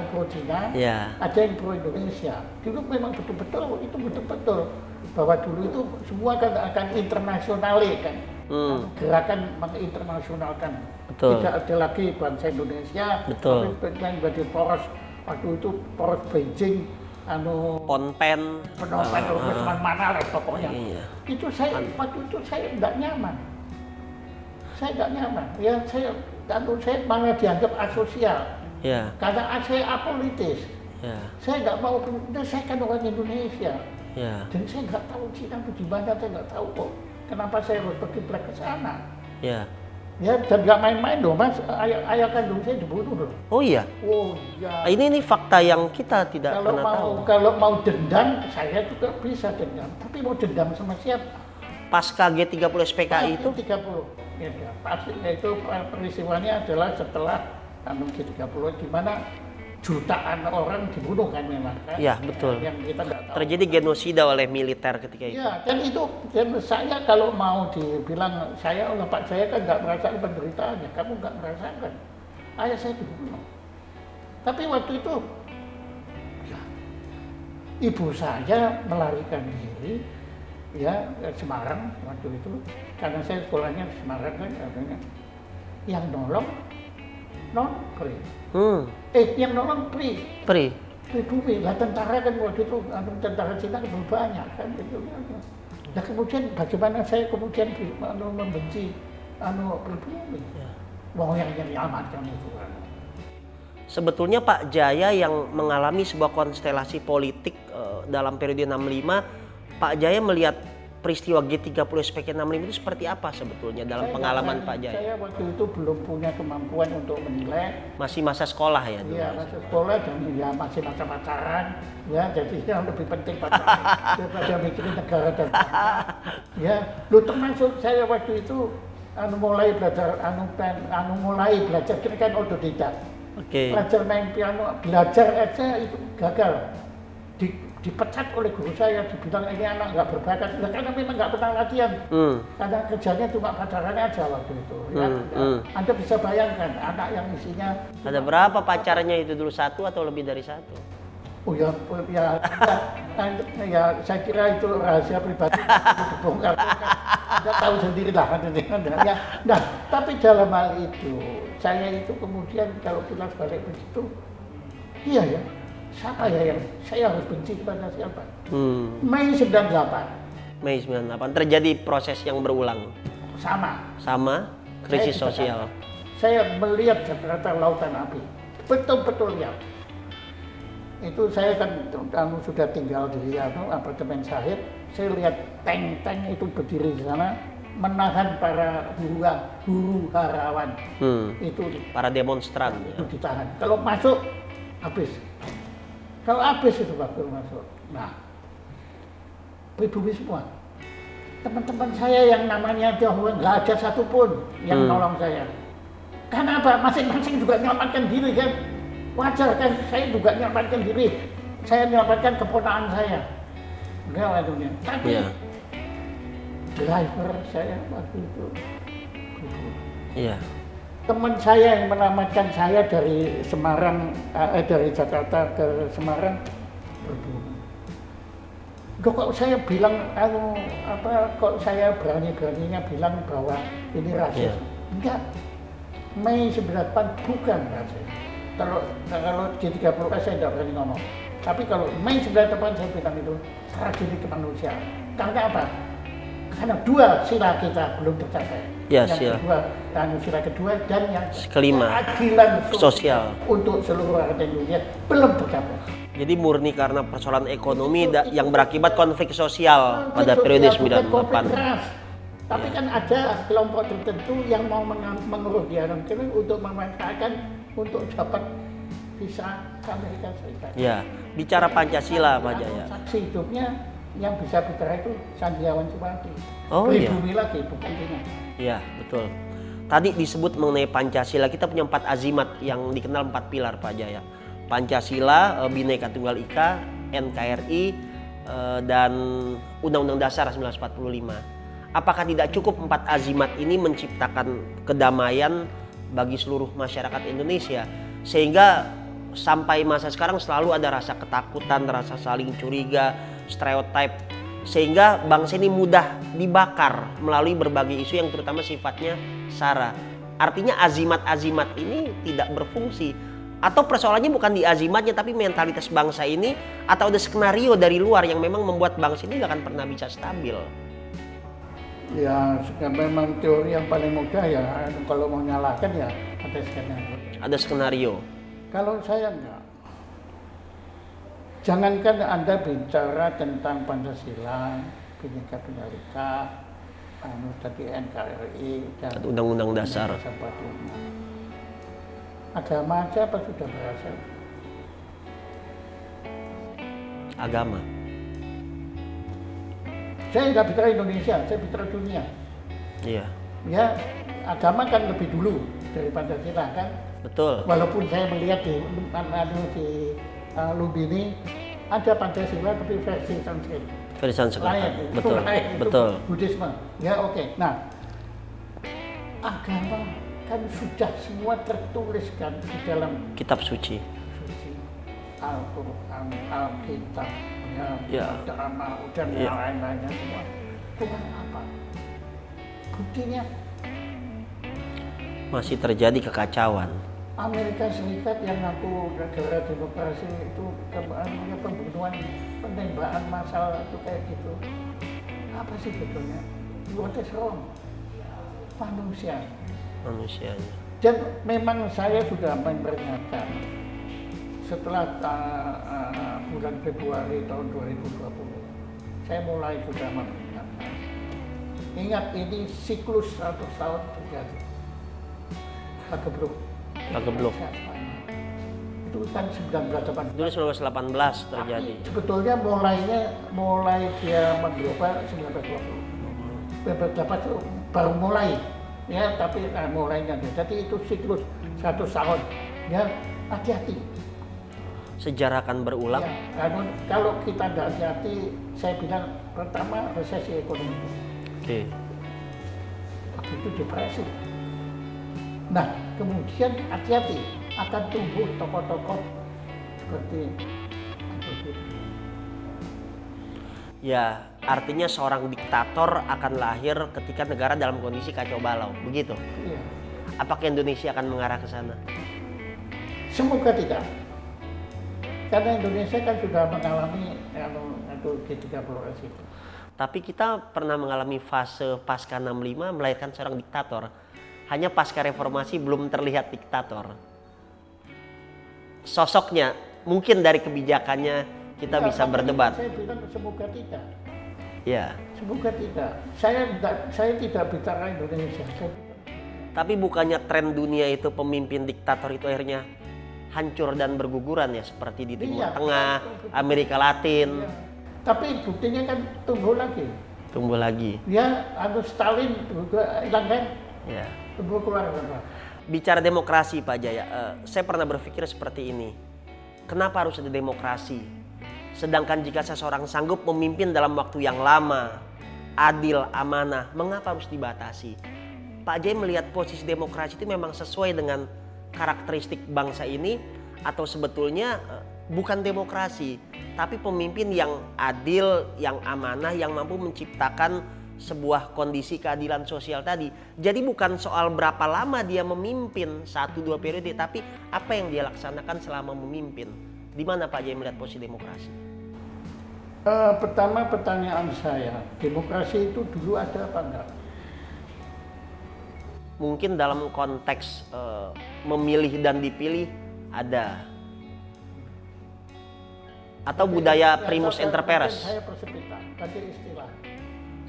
pro Cina, ada yang pro Indonesia. Dulu memang betul-betul bahwa dulu itu semua kan akan internasionale kan. Gerakan menginternasionalkan. Tidak ada lagi bangsa Indonesia, tapi yang menjadi poros waktu itu poros Beijing, Phnom Penh mana lah pokoknya. Itu waktu itu saya nggak nyaman. Ya saya malah dianggap asosial. Karena saya apolitis. Saya nggak mau, saya kan orang Indonesia. Dan saya nggak tahu Cina itu di mana, saya nggak tahu kok. Kenapa saya harus berkiblat ke sana? Ya, dan nggak main-main loh, Mas. Ayah kandung saya dibunuh loh. Oh iya? Oh iya. Ini fakta yang kita tidak pernah tahu. Kalau mau dendam, saya juga bisa dendam. Tapi mau dendam sama siapa? Pasca G30 SPKI itu? G30. Ya, pastinya itu peristiwanya adalah setelah G30, di mana jutaan orang dibunuh kan memang kan? Iya betul. Yang kita nggak tahu. Terjadi genosida oleh militer ketika itu. Iya, dan saya kalau mau dibilang Pak saya kan nggak merasakan penderitaannya, kamu nggak merasakan. Ayah saya dibunuh. Tapi waktu itu, ya, ibu saya melarikan diri, ya Semarang waktu itu, karena saya sekolahnya di Semarang kan, katanya. Yang nolong non-pri. Yang nolong pri bumi lah, tentara kan waktu itu tentara Cina lebih banyak kan gitu. Nah kemudian bagaimana saya kemudian membenci pribumi, mau yang menyelamatkan itu kan. Sebetulnya Pak Jaya yang mengalami sebuah konstelasi politik dalam periode 65, Pak Jaya melihat peristiwa G30 SPK 65 itu seperti apa sebetulnya dalam pengalaman Pak Jaya? Saya waktu itu belum punya kemampuan untuk menilai. Masih masa sekolah ya? Iya, masa sekolah dan ya masih masa pacaran. Ya, jadi yang lebih penting pacaran daripada mikirin negara dan bangsa. Ya, termasuk saya waktu itu mulai belajar ini kan otodidak. Belajar main piano, belajar aja itu gagal. Dipecat oleh guru saya, dibilang ini anak nggak berbakat, karena memang nggak pernah latihan, karena kerjanya cuma pacarannya aja waktu itu. Anda bisa bayangkan anak yang isinya. Ada berapa pacarnya itu dulu, satu atau lebih dari satu? Oh ya, saya kira itu rahasia pribadi dibongkar. Anda tahu sendiri lah. Nah, tapi dalam hal itu, saya itu kemudian kalau kita balik begitu, iya ya. Siapa ya yang saya harus benci kepada siapa? Mei 98 terjadi proses yang berulang. Sama krisis sosial. Saya melihat Jakarta lautan api, betul-betul lihat. Itu saya kan sudah tinggal di apartemen Sahid. Saya lihat tank itu berdiri di sana menahan para guru harawan. Itu para demonstran itu ditahan. Kalau masuk habis. Kalau habis itu waktu masuk, nah pribumi semua. Teman-teman saya yang namanya Tionghoa nggak ada satupun yang nolong saya. Karena apa? Masing-masing juga menyelamatkan diri kan. Wajar kan, saya juga menyelamatkan diri. Saya menyelamatkan keponakan saya. Enggak waktunya. Tapi driver saya waktu itu. Iya. Teman saya yang menyelamatkan saya dari Semarang, dari Jakarta ke Semarang berbunuh. Kok saya bilang, kok saya berani-beraninya bilang bahwa ini rasis? Enggak. Mei 98 bukan rasis. Kalau G30 saya tidak berani ngomong. Tapi kalau Mei 98 saya bilang itu tragedi kemanusiaan. Karena apa? Karena dua sila kita belum tercapai. Ya, yang sila kedua dan yang kelima, keadilan sosial untuk seluruh rakyat Indonesia belum tercapai. Jadi murni karena persoalan ekonomi yang berakibat konflik sosial pada periode 98. Tapi kan ada kelompok tertentu yang mau mengurus dia untuk memanfaatkan untuk dapat visa ke Amerika Serikat. Ya, bicara Pancasila Pak Jaya. Saksi hidupnya yang bisa bicara itu Sandiawan Supardi. Oh iya. Pribumi lagi, bukan Cina. Iya, betul. Tadi disebut mengenai Pancasila, kita punya 4 azimat yang dikenal 4 pilar Pak Jaya. Pancasila, Bhinneka Tunggal Ika, NKRI, dan Undang-Undang Dasar 1945. Apakah tidak cukup 4 azimat ini menciptakan kedamaian bagi seluruh masyarakat Indonesia, sehingga sampai masa sekarang selalu ada rasa ketakutan, rasa saling curiga, stereotip, sehingga bangsa ini mudah dibakar melalui berbagai isu yang terutama sifatnya sara. Artinya azimat-azimat ini tidak berfungsi, atau persoalannya bukan di azimatnya tapi mentalitas bangsa ini, atau ada skenario dari luar yang memang membuat bangsa ini gak akan pernah bisa stabil. Ya, memang teori yang paling mudah ya, kalau mau nyalakan ya ada skenario. Ada skenario. Kalau saya enggak. Jangankan Anda bicara tentang Pancasila, Bhinneka Tunggal Ika, tadi NKRI dan Undang-Undang Dasar. Agama aja apa sudah berhasil? Agama. Saya nggak bicara Indonesia, saya bicara dunia. Iya. Ya, agama kan lebih dulu dari Pancasila kan. Betul. Walaupun saya melihat di Lumbini ada Pancasila tapi versi Sanskrit. Versi Sanskrit. Lain, Betul. Lain, Betul. Buddhisme. Ya oke. Nah, agama kan sudah semua tertuliskan di dalam Kitab suci. Al-Quran, Alkitab, Ya. drama, dan Ya. lain-lainnya semua. Tuhan apa? Buktinya Masih terjadi kekacauan. Amerika Serikat yang ngaku negara demokrasi itu pembunuhan, penembakan massal itu kayak gitu. Apa sih sebetulnya? What is wrong? Manusianya. Dan memang saya sudah memperingatkan setelah bulan Februari tahun 2020, saya mulai sudah memperingatkan. Ingat, ini siklus 100 tahun terjadi. Pagebluk. Itu kan 1918. Dulu 1918 terjadi. Tapi sebetulnya mulai dia mengglobal 1920. Beberapa itu baru mulai, ya, tapi mulainya. Jadi itu siklus 100 tahun. Ya, hati-hati. Sejarah akan berulang. Ya, kalau kita tidak hati-hati, saya bilang pertama resesi ekonomi. Oke. Itu depresi. Nah, kemudian hati-hati akan tumbuh tokoh-tokoh seperti Ya, artinya seorang diktator akan lahir ketika negara dalam kondisi kacau balau, begitu. Iya. Apakah Indonesia akan mengarah ke sana? Semoga tidak. Karena Indonesia kan sudah mengalami G30S itu. Tapi kita pernah mengalami fase pasca 65 melahirkan seorang diktator. Hanya pasca reformasi belum terlihat diktator. Sosoknya, mungkin dari kebijakannya kita bisa berdebat. Saya bilang semoga tidak. Ya. Semoga tidak. Saya tidak bicara Indonesia. Tapi bukannya tren dunia itu pemimpin diktator itu akhirnya hancur dan berguguran ya, seperti di Timur Tengah, Amerika Latin. Iya. Tapi buktinya kan tumbuh lagi. Tumbuh lagi. Ya, Stalin juga hilang kan? Ya. Tumbuh keluar apa? Bicara demokrasi Pak Jaya, saya pernah berpikir seperti ini. Kenapa harus ada demokrasi? Sedangkan jika seseorang sanggup memimpin dalam waktu yang lama, adil, amanah, mengapa harus dibatasi? Pak Jaya melihat posisi demokrasi itu memang sesuai dengan karakteristik bangsa ini, atau sebetulnya bukan demokrasi, tapi pemimpin yang adil, yang amanah, yang mampu menciptakan sebuah kondisi keadilan sosial tadi. Jadi bukan soal berapa lama dia memimpin 1-2 periode, tapi apa yang dia laksanakan selama memimpin. Di mana Pak Jaya melihat posisi demokrasi? Pertama pertanyaan saya, demokrasi itu dulu ada apa enggak? Mungkin dalam konteks memilih dan dipilih ada. Atau budaya primus inter pares. Saya persepita, tadi istilah.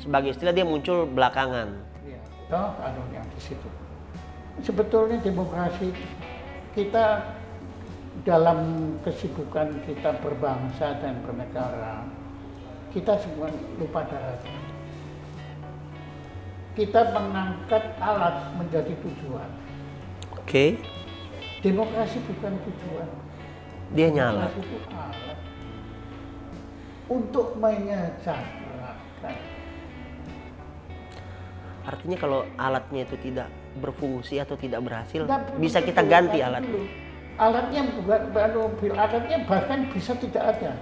Sebagai istilah dia muncul belakangan. Iya, yang di situ. Sebetulnya demokrasi kita dalam kesibukan kita berbangsa dan bernegara, kita semua lupa darahnya. Kita mengangkat alat menjadi tujuan. Oke. Demokrasi bukan tujuan. Dia nyala. Demokrasi itu alat untuk menyejahterakan. Artinya kalau alatnya itu tidak berfungsi atau tidak berhasil, Nggak perlu bisa kita betul, ganti tadi alatnya. dulu. Alatnya bahkan bisa tidak ada.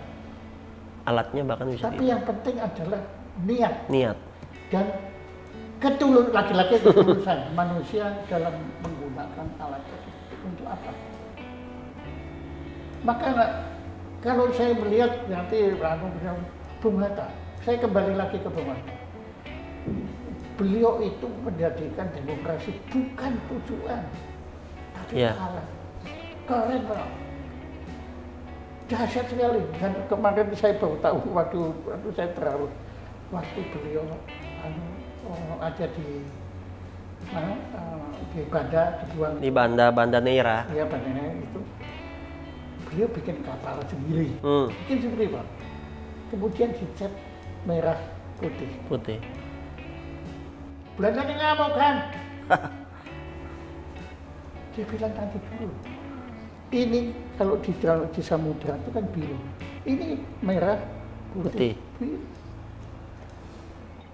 Alatnya bahkan bisa Tapi yang penting adalah niat niat. dan laki-laki ketulusan manusia dalam menggunakan alat tersebut untuk apa? Maka kalau saya melihat nanti Bung Hatta, saya kembali lagi ke Bung Hatta. Beliau itu menjadikan demokrasi bukan tujuan, tapi alat. Keren Pak. Dahsyat sekali. Dan kemarin saya baru tahu waktu saya terlalu waktu beliau ada di mana di Banda dibuang Di Banda Neira. ya Banda Neira itu beliau bikin kapal sendiri. Bikin sendiri Pak. Kemudian dicat merah putih. Belandanya ngamuk kan? Dia bilang nanti dulu. Ini kalau di samudra itu kan biru. Ini merah putih. Biru.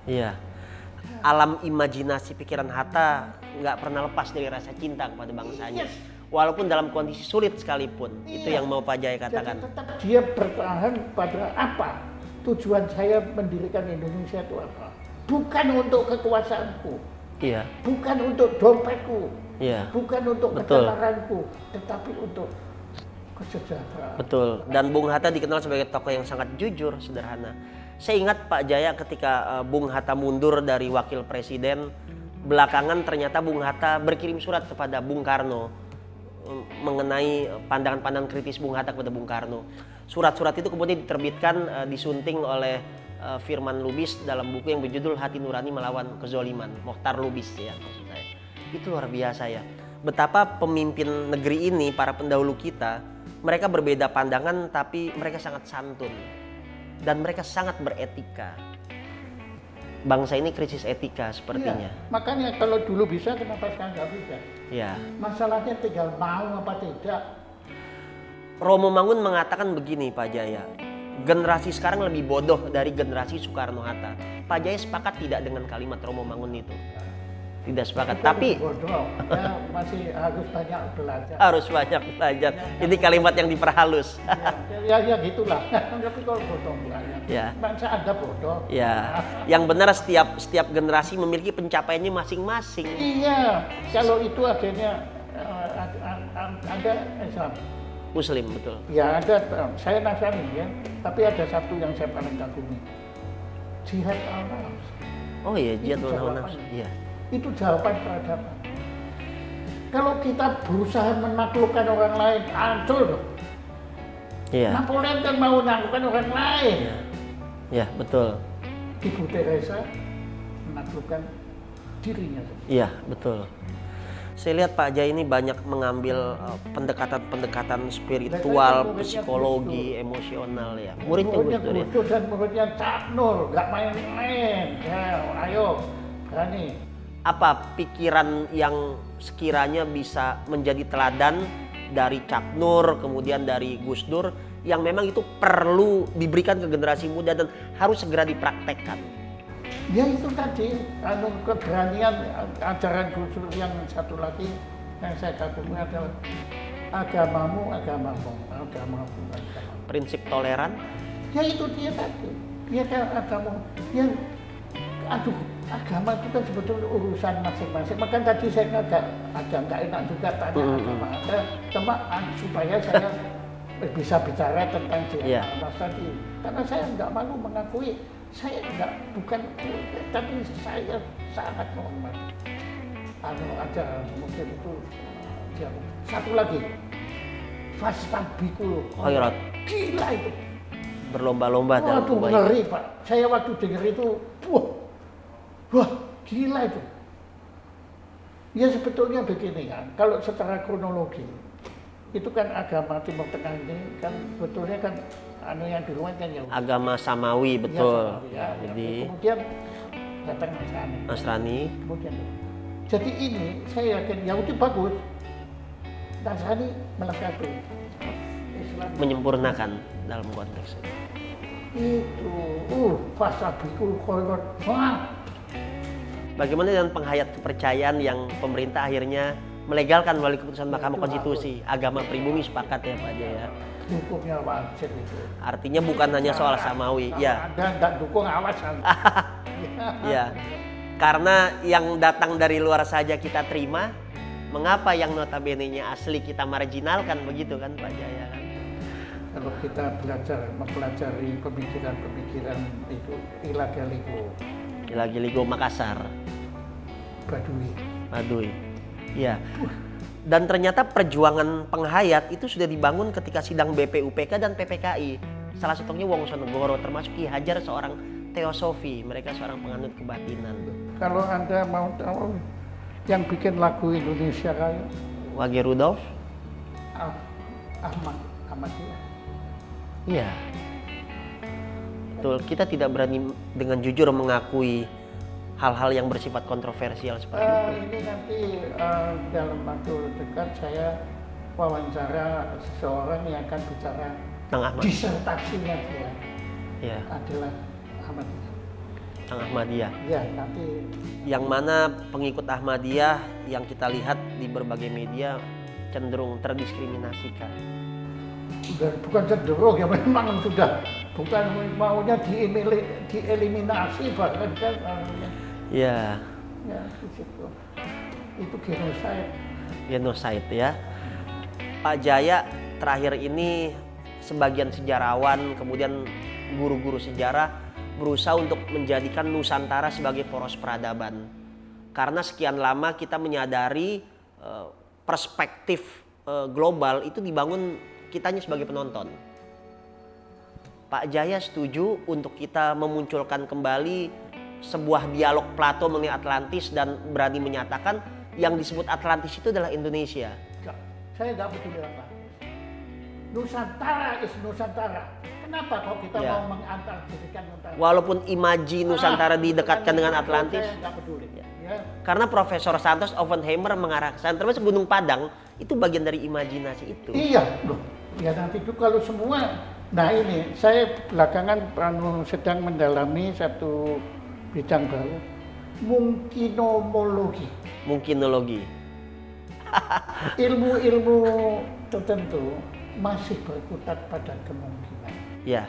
Iya. Alam imajinasi pikiran Hatta nggak pernah lepas dari rasa cinta kepada bangsanya. Yes. Walaupun dalam kondisi sulit sekalipun. Itu yang mau Pak Jaya katakan. Jadi tetap dia bertahan pada apa? Tujuan saya mendirikan Indonesia itu apa? Bukan untuk kekuasaanku. Iya. Bukan untuk dompetku. Iya. Bukan untuk ketenaranku, tetapi untuk kesejahteraan. Betul. Dan Bung Hatta dikenal sebagai tokoh yang sangat jujur, sederhana. Saya ingat Pak Jaya ketika Bung Hatta mundur dari wakil presiden, belakangan ternyata Bung Hatta berkirim surat kepada Bung Karno mengenai pandangan-pandangan kritis Bung Hatta kepada Bung Karno. Surat-surat itu kemudian diterbitkan, disunting oleh Firman Lubis dalam buku yang berjudul Hati Nurani Melawan Kezoliman. Mokhtar Lubis ya maksud saya. Itu luar biasa ya. Betapa pemimpin negeri ini, para pendahulu kita, mereka berbeda pandangan tapi mereka sangat santun. Dan mereka sangat beretika. Bangsa ini krisis etika sepertinya. Ya, makanya kalau dulu bisa, kenapa sekarang nggak bisa? Ya. Masalahnya tinggal mau apa tidak. Romo Mangun mengatakan begini Pak Jaya. Generasi sekarang lebih bodoh dari generasi Soekarno-Hatta. Pak Jaya sepakat tidak dengan kalimat Romo Mangun itu? Tidak sepakat, tapi bodoh. Ya, masih harus banyak belajar. Harus banyak belajar. Ini kalimat yang diperhalus. Ya gitulah. Tapi kalau bodoh banyak. Ya. Bangsa Anda bodoh. Ya, yang benar setiap generasi memiliki pencapaiannya masing-masing. Iya, kalau itu akhirnya ada Islam. Muslim, betul. Ya ada, saya Nasrani ya, tapi ada satu yang saya paling kagumi. Jihad al-nafs. Oh iya, jihad al-nafs. Iya. Itu jawaban peradaban. Kalau kita berusaha menaklukkan orang lain, hancur loh. Iya. Napoleon kan mau menaklukkan orang lain. Iya, ya, betul. Ibu Teresa menaklukkan dirinya. Iya, betul. Saya lihat Pak Jaya ini banyak mengambil pendekatan-pendekatan spiritual, psikologi, emosional ya. Muridnya Gus Dur dan muridnya Cak Nur, nggak main-main. Ya, ayo, berani. Apa pikiran yang sekiranya bisa menjadi teladan dari Cak Nur, kemudian dari Gus Dur, yang memang itu perlu diberikan ke generasi muda dan harus segera dipraktekkan? Ya itu tadi, keberanian ajaran Gus Dur yang satu lagi yang saya kagumi adalah agamamu. Prinsip toleran? Ya itu dia tadi, dia kan agama yang, agama itu kan sebetulnya urusan masing-masing. Maka tadi saya agak nggak enak juga tanya agama Anda, cuma supaya saya bisa bicara tentang jihad tadi, karena saya nggak malu mengakui. Saya bukan, tapi saya sangat menghormati. Ada mungkin itu satu lagi, fastabiqul khairat. Gila itu. Berlomba-lomba dalam kebaikan. Ngeri Pak. Saya waktu dengar itu, wah gila itu. Ya sebetulnya begini kan, kalau secara kronologi itu kan agama Timur Tengah ini kan sebetulnya kan yang duluan kan Yahudi. Agama Samawi, betul. Ya, Jadi kemudian datang Nasrani. Kemudian, jadi ini saya yakin Yahudi bagus, Nasrani melengkapi, Islam menyempurnakan dalam konteks itu. Fastabiqul khairat. Wah, Bagaimana dengan penghayat kepercayaan yang pemerintah akhirnya melegalkan melalui keputusan Mahkamah Konstitusi? Agama pribumi sepakat ya Pak Jaya. Hukumnya wajib itu. Artinya bukan hanya soal samawi, ya. Anda nggak dukung, awas. Ya. Karena yang datang dari luar saja kita terima, mengapa yang notabene-nya asli kita marginalkan, begitu kan Pak Jaya kan? Kalau kita mempelajari pemikiran-pemikiran itu Ilageligo Makassar, Baduy. Ya. Dan ternyata perjuangan penghayat itu sudah dibangun ketika sidang BPUPK dan PPKI. Salah satunya Wongsonegoro, termasuk Ki Hajar seorang teosofi, mereka seorang penganut kebatinan. Kalau Anda mau tahu yang bikin lagu Indonesia Raya, Wage Rudolf? Ahmadiyah. Iya. Betul, kita tidak berani dengan jujur mengakui hal-hal yang bersifat kontroversial seperti itu. Ini nanti dalam waktu dekat saya wawancara seseorang yang akan bicara disertasinya dia. Ya. Adalah Ahmadiyah. Tentang Ahmadiyah. Ya, nanti. Yang mana pengikut Ahmadiyah yang kita lihat di berbagai media cenderung terdiskriminasikan. Bukan cenderung, ya memang sudah, bukan maunya dieliminasi bahkan kan. Ya. Ya, itu genocide. Genocide ya. Pak Jaya terakhir ini sebagian sejarawan kemudian guru-guru sejarah berusaha untuk menjadikan Nusantara sebagai poros peradaban. Karena sekian lama kita menyadari perspektif global itu dibangun kitanya sebagai penonton. Pak Jaya setuju untuk kita memunculkan kembali sebuah dialog Plato mengenai Atlantis dan berani menyatakan yang disebut Atlantis itu adalah Indonesia. Saya nggak peduli Atlantis. Nusantara is Nusantara. Kenapa kalau kita mau mengantarjadikan Nusantara? Walaupun imaji Nusantara didekatkan dengan Atlantis. Saya nggak peduli. Ya. Karena Profesor Santos Oppenheimer mengarah ke sana, termasuk Gunung Padang, itu bagian dari imajinasi itu. Iya, loh. Ya nanti itu kalau semua. Nah ini, saya belakangan sedang mendalami satu bidang baru, mungkinomologi. Mungkinologi. Ilmu-ilmu tertentu masih berkutat pada kemungkinan. Ya.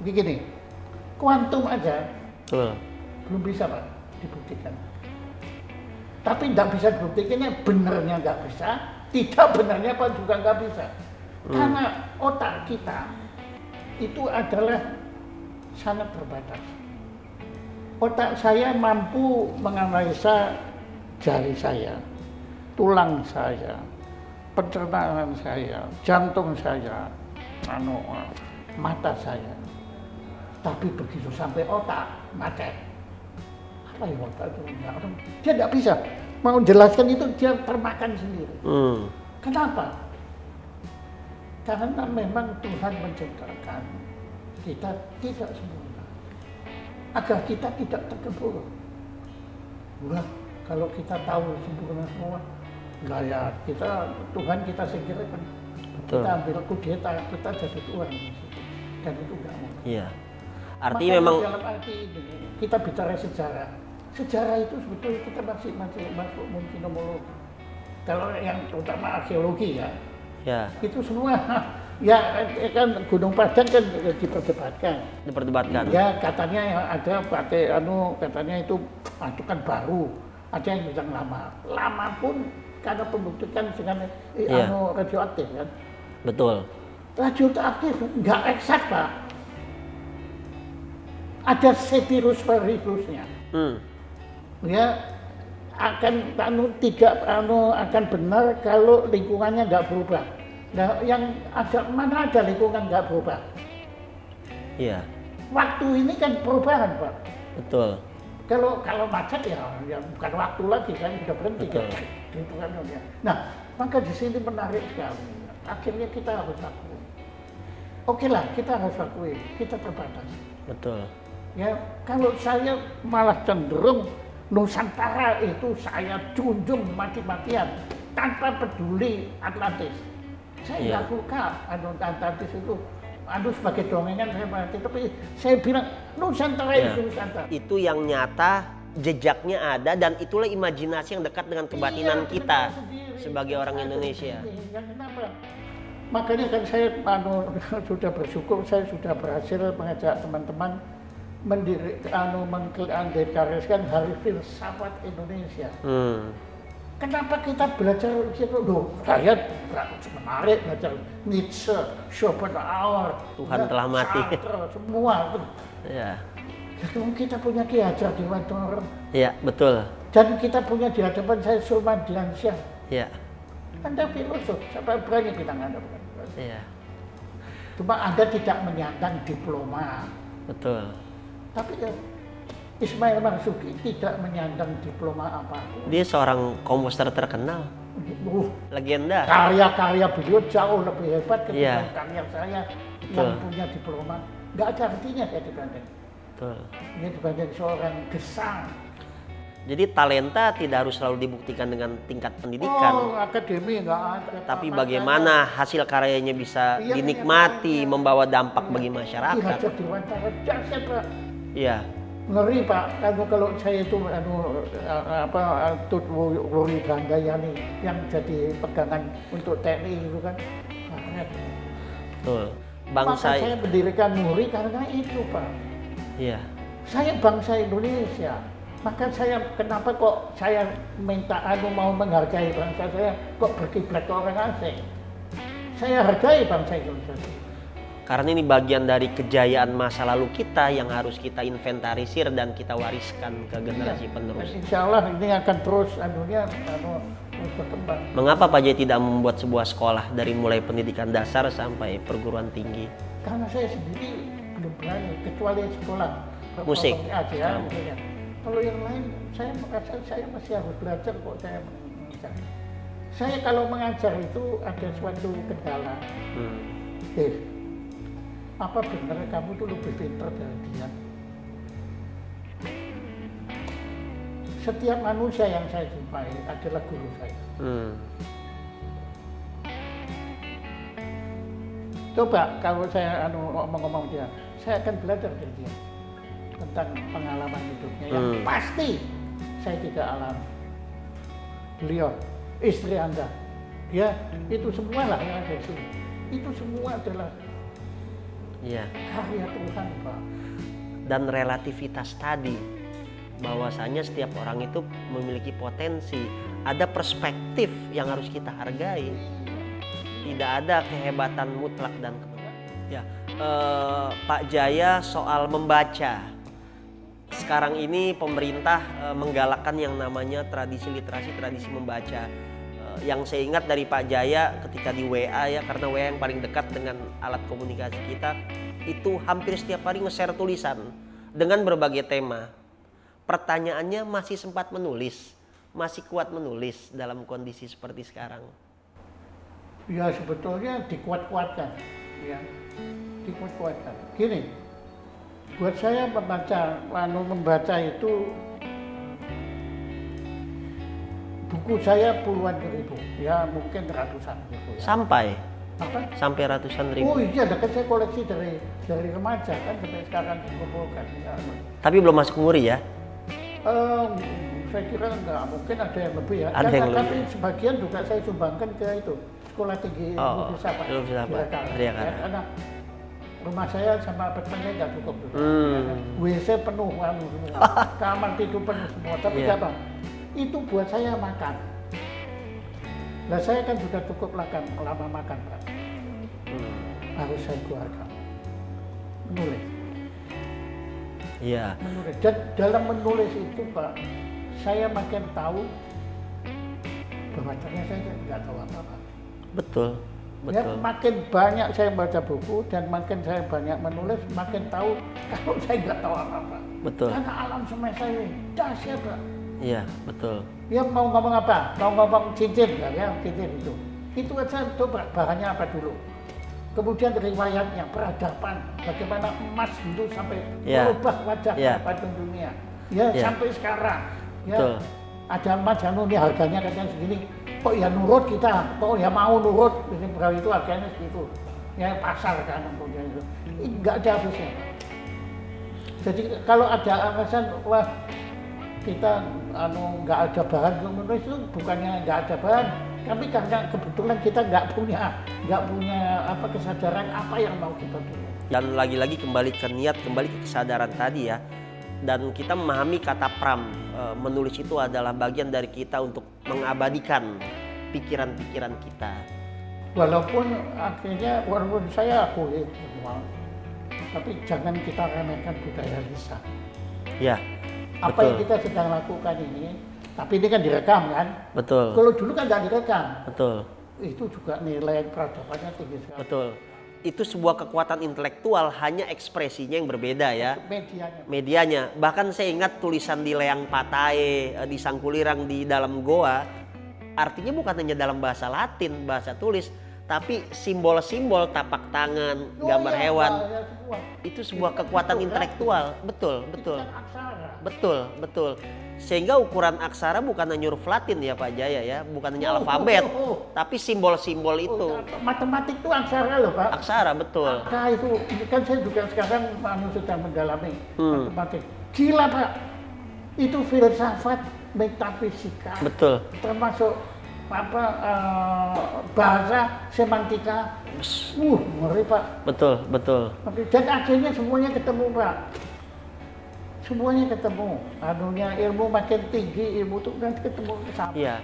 Begini, kuantum aja Betul. belum bisa Pak dibuktikan. Tapi tidak bisa dibuktikannya, benernya nggak bisa, tidak benernya Pak juga nggak bisa. Karena otak kita itu adalah sangat terbatas. Otak saya mampu menganalisa jari saya, tulang saya, pencernaan saya, jantung saya, mata saya. Tapi begitu sampai otak, macet. Apa ya otak itu? Dia tidak bisa. Mau jelaskan itu dia termakan sendiri. Kenapa? Karena memang Tuhan menciptakan kita tidak sempurna. Agar kita tidak terkeburu. Wah, kalau kita tahu sempurna semua, enggak ya, Tuhan kita singkirkan. Kita ambil kudeta, kita jadi Tuhan. Dan itu enggak mungkin. Iya. Artinya makanya memang dalam arti ini, kita bicara sejarah. Sejarah itu sebetulnya kita masih masuk mungkinomologi. Kalau yang terutama arkeologi ya. Ya. Itu semua ya kan Gunung Padang kan diperdebatkan. Ya katanya ada pakai katanya itu kan baru, ada yang bilang lama. Lama pun karena pembuktikan dengan radioaktif kan. Betul. Radioaktif nggak eksak Pak. Ada virusnya. Ya akan akan benar kalau lingkungannya nggak berubah. Nah, yang mana ada lingkungan nggak berubah? Iya. Waktu ini kan perubahan, Pak. Betul. Kalau macet ya bukan waktu lagi kan sudah berhenti kan. Nah, maka di sini menarik sekali. Akhirnya kita harus akui. Oke lah, kita harus akui, kita terbatas. Betul. Ya, kalau saya malah cenderung Nusantara itu saya junjung mati-matian tanpa peduli Atlantis. Saya nggak suka Atlantis itu sebagai dongengan saya mati, tapi saya bilang Nusantara itu Nusantara. Itu yang nyata jejaknya ada, dan itulah imajinasi yang dekat dengan kebatinan kita sebagai orang Indonesia. Kenapa? Makanya kan saya sudah bersyukur, saya sudah berhasil mengajak teman-teman mendeklarasikan Hari Filsafat Indonesia. Kenapa kita belajar gitu? Loh, saya menarik belajar Nietzsche, Schopenhauer, Tuhan telah mati. Sartre, semua. Ya. Jadi kita punya Ki Hajar Dewantara. Ya, betul. Dan kita punya di hadapan saya Sulman Diansyah. Ya. Anda filosof, siapa berani bilang Anda bukan? Iya. Cuma Anda tidak menyandang diploma. Betul. Tapi ya, Ismail Marzuki tidak menyandang diploma apapun. Dia seorang komposer terkenal. Legenda. Karya-karya beliau jauh lebih hebat ketimbang Iya. karya saya Betul. yang punya diploma. Nggak ada artinya saya dibanding. Betul. Ini dibanding seorang gesang. Jadi talenta tidak harus selalu dibuktikan dengan tingkat pendidikan. Oh, akademi nggak ada. Tapi bagaimana hasil karyanya bisa Iya, dinikmati, iya. membawa dampak bagi Ki masyarakat. Hajar Dewantara dahsyat, Pak. Iya. Ngeri, Pak. Kalau saya itu Tut Wuri Gandayani yang jadi pegangan untuk TNI itu kan. Banget. Betul. Maka Bangsa. saya mendirikan Muri karena itu, Pak. Iya. Saya bangsa Indonesia. Maka saya kenapa kok saya minta mau menghargai bangsa saya kok berkiblat ke orang asing? Saya hargai bangsa Indonesia. Karena ini bagian dari kejayaan masa lalu kita yang harus kita inventarisir dan kita wariskan ke generasi penerus. Insya Allah ini akan terus terus berkembang. Mengapa Pak Jai tidak membuat sebuah sekolah dari mulai pendidikan dasar sampai perguruan tinggi? Karena saya sendiri belum berani kecuali sekolah Musik. aja. Kalau yang lain saya merasa saya masih harus belajar kok saya mengajar. Saya kalau mengajar itu ada suatu kendala. Apa benar kamu tuh lebih pintar dari dia? Setiap manusia yang saya jumpai adalah guru saya. Coba kalau saya ngomong dia, saya akan belajar dari dia tentang pengalaman hidupnya yang pasti saya tidak alami. Beliau, istri Anda, dia itu semua lah yang ada di sini. Itu semua adalah karya Tuhan, Pak. Dan relativitas tadi, bahwasanya setiap orang itu memiliki potensi, ada perspektif yang harus kita hargai. Tidak ada kehebatan mutlak dan kebenaran. Ya, Pak Jaya soal membaca. Sekarang ini pemerintah menggalakkan yang namanya tradisi literasi, tradisi membaca. Yang saya ingat dari Pak Jaya ketika di WA ya, karena WA yang paling dekat dengan alat komunikasi kita, itu hampir setiap hari nge-share tulisan dengan berbagai tema. Pertanyaannya, masih sempat menulis, masih kuat menulis dalam kondisi seperti sekarang? Ya sebetulnya dikuat-kuatkan, ya dikuat-kuatkan. Gini, buat saya membaca itu buku saya puluhan ribu, ya mungkin ratusan ribu. Ya. Sampai? Apa? Sampai ratusan ribu. Oh iya, kan saya koleksi dari remaja kan sampai sekarang dikumpulkan. Ya. Tapi belum masuk muri ya? Saya kira enggak, mungkin ada yang lebih ya. Ada yang tapi lebih. sebagian juga saya sumbangkan ke itu sekolah tinggi ilmu filsafat. Karena rumah saya sama apartemennya nggak cukup. WC penuh, kamar tidur penuh semua. Tapi nggak apa. Itu buat saya makan. Nah saya kan sudah cukup lama makan, Pak. Harus saya keluarkan. Menulis. Iya. Menulis. Dan dalam menulis itu, Pak, saya makin tahu bahwa ternyata saya nggak tahu apa-apa. Betul. Ya, makin banyak saya baca buku dan makin saya banyak menulis, makin tahu kalau saya nggak tahu apa-apa. Betul. Karena alam semesta ini dahsyat, Pak. Iya, betul. Ya mau ngomong apa? Mau ngomong cincin, ya cincin itu. Itu aja itu bahannya apa dulu. Kemudian riwayatnya, peradaban, bagaimana emas dulu sampai merubah wajah pada dunia. Ya sampai sekarang. Ya, betul. Ada emas ini harganya katanya segini. Kok ya nurut kita, kok ya mau nurut, itu harganya segitu. Ya pasar kan kemudian itu. Enggak ada habisnya. Jadi kalau ada alasan, wah kita nggak ada bahan untuk menulis itu bukannya nggak ada bahan, tapi karena kebetulan kita nggak punya apa kesadaran apa yang mau kita tulis. Dan lagi-lagi kembali ke niat, kembali ke kesadaran tadi ya. Dan kita memahami kata pram, menulis itu adalah bagian dari kita untuk mengabadikan pikiran-pikiran kita. Walaupun saya akui semua, tapi jangan kita remehkan budaya lisan. Ya, apa betul. yang kita sedang lakukan ini, tapi ini kan direkam kan? Betul. Kalau dulu kan nggak direkam. Betul. Itu juga nilai peradabannya tinggi sekali. Betul. Itu sebuah kekuatan intelektual, hanya ekspresinya yang berbeda ya. Medianya. Bahkan saya ingat tulisan di Leang Patae, di Sangkulirang, di dalam goa, artinya bukan hanya dalam bahasa Latin, bahasa tulis, tapi simbol-simbol tapak tangan, gambar hewan. Itu sebuah kekuatan intelektual. Betul, betul. Betul, betul. Sehingga ukuran aksara bukan hanya huruf Latin ya Pak Jaya ya, bukan hanya alfabet, tapi simbol-simbol itu. Matematik itu aksara loh Pak. Aksara, betul. Nah itu kan saya juga sekarang sedang mendalami matematik. Gila Pak, itu filsafat, metafisika. Betul. Termasuk bahasa, semantika. Ngeri Pak. Betul, betul. Dan akhirnya semuanya ketemu Pak. Semuanya ketemu. Ilmu makin tinggi, ilmu itu kan ketemu sama. Iya.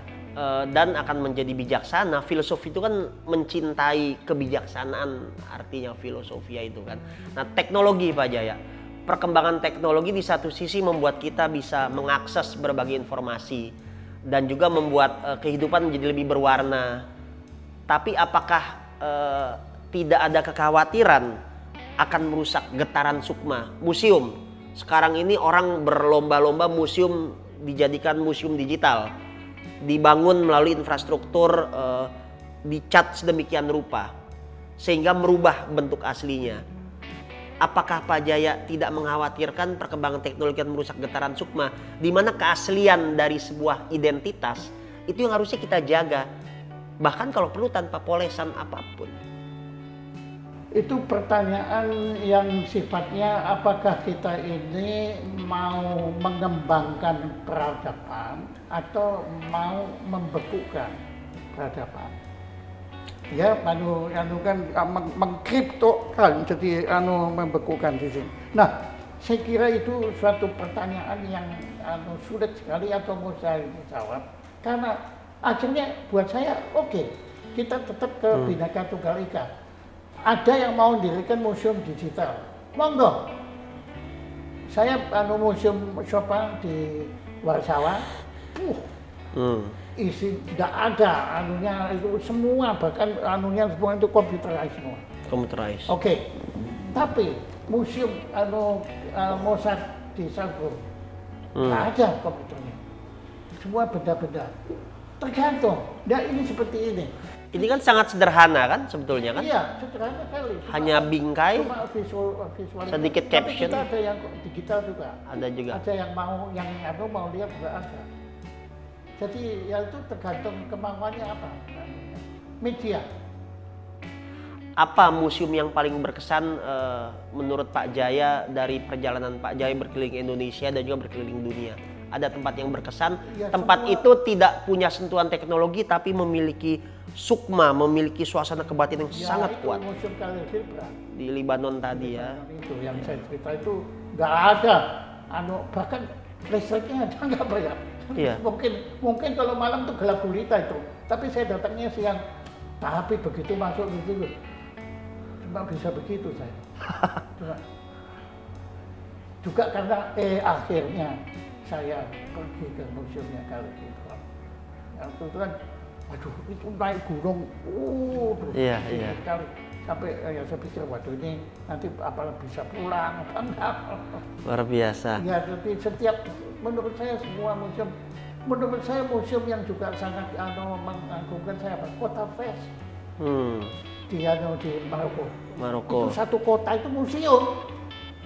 Dan akan menjadi bijaksana. Filosofi itu kan mencintai kebijaksanaan, artinya filosofia itu kan. Nah, teknologi Pak Jaya. Perkembangan teknologi di satu sisi membuat kita bisa mengakses berbagai informasi dan juga membuat kehidupan menjadi lebih berwarna. Tapi apakah tidak ada kekhawatiran akan merusak getaran sukma museum? Sekarang ini orang berlomba-lomba museum dijadikan museum digital, dibangun melalui infrastruktur, dicat sedemikian rupa sehingga merubah bentuk aslinya. Apakah Pak Jaya tidak mengkhawatirkan perkembangan teknologi yang merusak getaran sukma, di mana keaslian dari sebuah identitas itu yang harusnya kita jaga, bahkan kalau perlu tanpa polesan apapun? Itu pertanyaan yang sifatnya apakah kita ini mau mengembangkan peradaban atau mau membekukan peradaban. Ya, kan mengkriptokan, jadi membekukan di sini. Nah, saya kira itu suatu pertanyaan yang sulit sekali atau mustahil dijawab, karena akhirnya buat saya oke, kita tetap ke Bhinneka Tunggal Ika. Ada yang mau mendirikan museum digital, monggo. Saya museum Chopin di Warsawa, isi tidak ada itu semua, bahkan semua itu komputerized semua. Komputerized. Oke. Tapi museum Mozart di Salzburg nggak ada komputernya. Semua benda-benda. Tergantung. Nah ini seperti ini. Ini kan sangat sederhana kan sebetulnya kan? Iya, sederhana sekali. Hanya bingkai, cuma visual sedikit caption. Tapi kita ada yang digital juga. Ada juga. Ada yang mau lihat juga ada. Jadi ya itu tergantung kemauannya apa. Media. Apa museum yang paling berkesan menurut Pak Jaya dari perjalanan Pak Jaya berkeliling Indonesia dan juga berkeliling dunia? Ada tempat yang berkesan, ya, tempat itu tidak punya sentuhan teknologi tapi memiliki sukma, memiliki suasana kebatinan yang sangat kuat. Museum Khalil Gibran di Libanon tadi ya. Itu yang saya cerita itu nggak ada, bahkan listriknya ada nggak banyak. Iya. Mungkin kalau malam tuh gelap gulita itu, tapi saya datangnya siang. Tapi begitu masuk gitu loh, cuma bisa begitu saya. Juga karena akhirnya saya pergi ke museumnya Khalil Gibran. Yang itu kan, waduh itu naik gunung, iya. Sekali. Sampai ya saya pikir waduh ini nanti apa bisa pulang apa enggak. Luar biasa. Ya jadi setiap menurut saya semua museum, menurut saya museum yang juga sangat mengagumkan saya apa? Kota Fez. Di Maroko. Itu satu kota itu museum.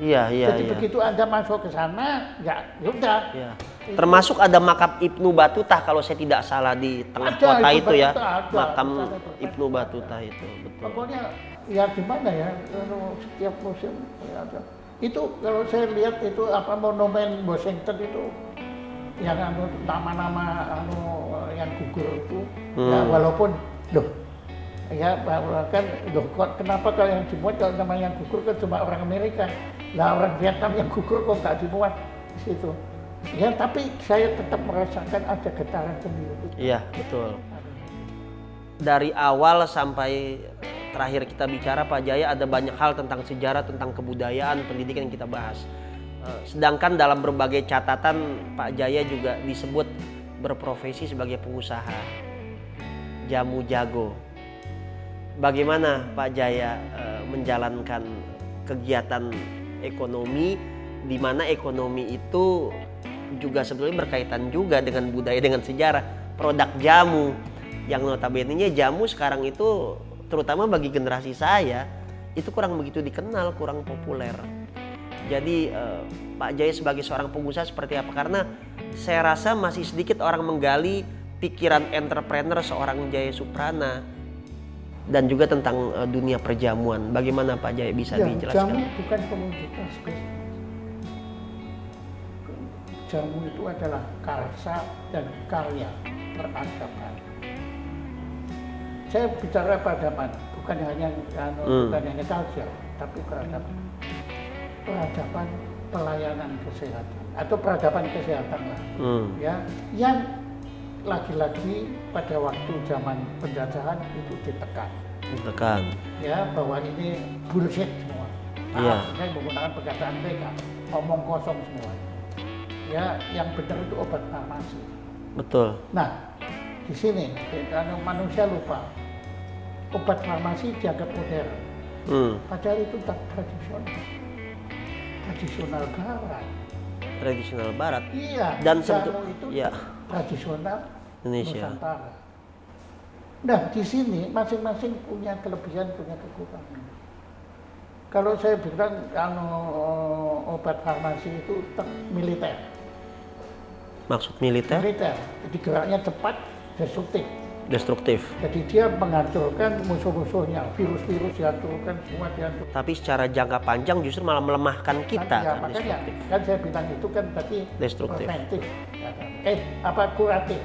Iya. Jadi begitu Anda masuk ke sana, ya udah. Iya. Termasuk ada makam Ibnu Battuta kalau saya tidak salah di tengah kota itu ya. Makam Ibnu Battuta itu, betul. Pokoknya ya gimana ya, setiap museum ya ada. Itu kalau saya lihat itu apa monumen Washington itu yang nama-nama yang gugur itu, ya, walaupun loh, ya kan loh, kenapa kalau yang dimuat kalau nama yang gugur kan cuma orang Amerika, lah orang Vietnam yang gugur kok nggak dimuat di situ. Ya tapi saya tetap merasakan ada getaran sendiri. Iya betul. Dari awal sampai terakhir kita bicara Pak Jaya ada banyak hal tentang sejarah, tentang kebudayaan, pendidikan yang kita bahas. Sedangkan dalam berbagai catatan Pak Jaya juga disebut berprofesi sebagai pengusaha jamu jago. Bagaimana Pak Jaya menjalankan kegiatan ekonomi di mana ekonomi itu juga sebetulnya berkaitan juga dengan budaya, dengan sejarah. Produk jamu yang notabene-nya jamu sekarang itu terutama bagi generasi saya itu kurang begitu dikenal, kurang populer. Jadi Pak Jaya sebagai seorang pengusaha seperti apa? Karena saya rasa masih sedikit orang menggali pikiran entrepreneur seorang Jaya Suprana dan juga tentang dunia perjamuan. Bagaimana Pak Jaya bisa dijelaskan? Jamu bukan komoditas. Jamu itu adalah karsa dan karya peradaban. Saya bicara peradaban, bukan hanya culture, tapi peradaban. Peradaban pelayanan kesehatan atau peradaban kesehatan lah. Ya, yang lagi-lagi pada waktu zaman penjajahan itu ditekan. Ya, bahwa ini bullshit semua. Saya menggunakan perkataan mereka, omong kosong semua. Ya, yang benar itu obat farmasi. Betul. Nah, di sini manusia lupa obat farmasi dianggap modern. Padahal itu tradisional barat. Tradisional barat. Iya. Dan jamu itu tradisional Indonesia. Nusantara. Nah, di sini masing-masing punya kelebihan, punya kekurangan. Kalau saya bilang obat farmasi itu militer. Maksud militer? Militer, jadi geraknya cepat, destruktif. Jadi dia menghancurkan musuh-musuhnya, virus-virus dihancurkan, semua dihancurkan. Tapi secara jangka panjang justru malah melemahkan kita. Ya, makanya kan saya bilang itu kan tadi destruktif. Preventif, kuratif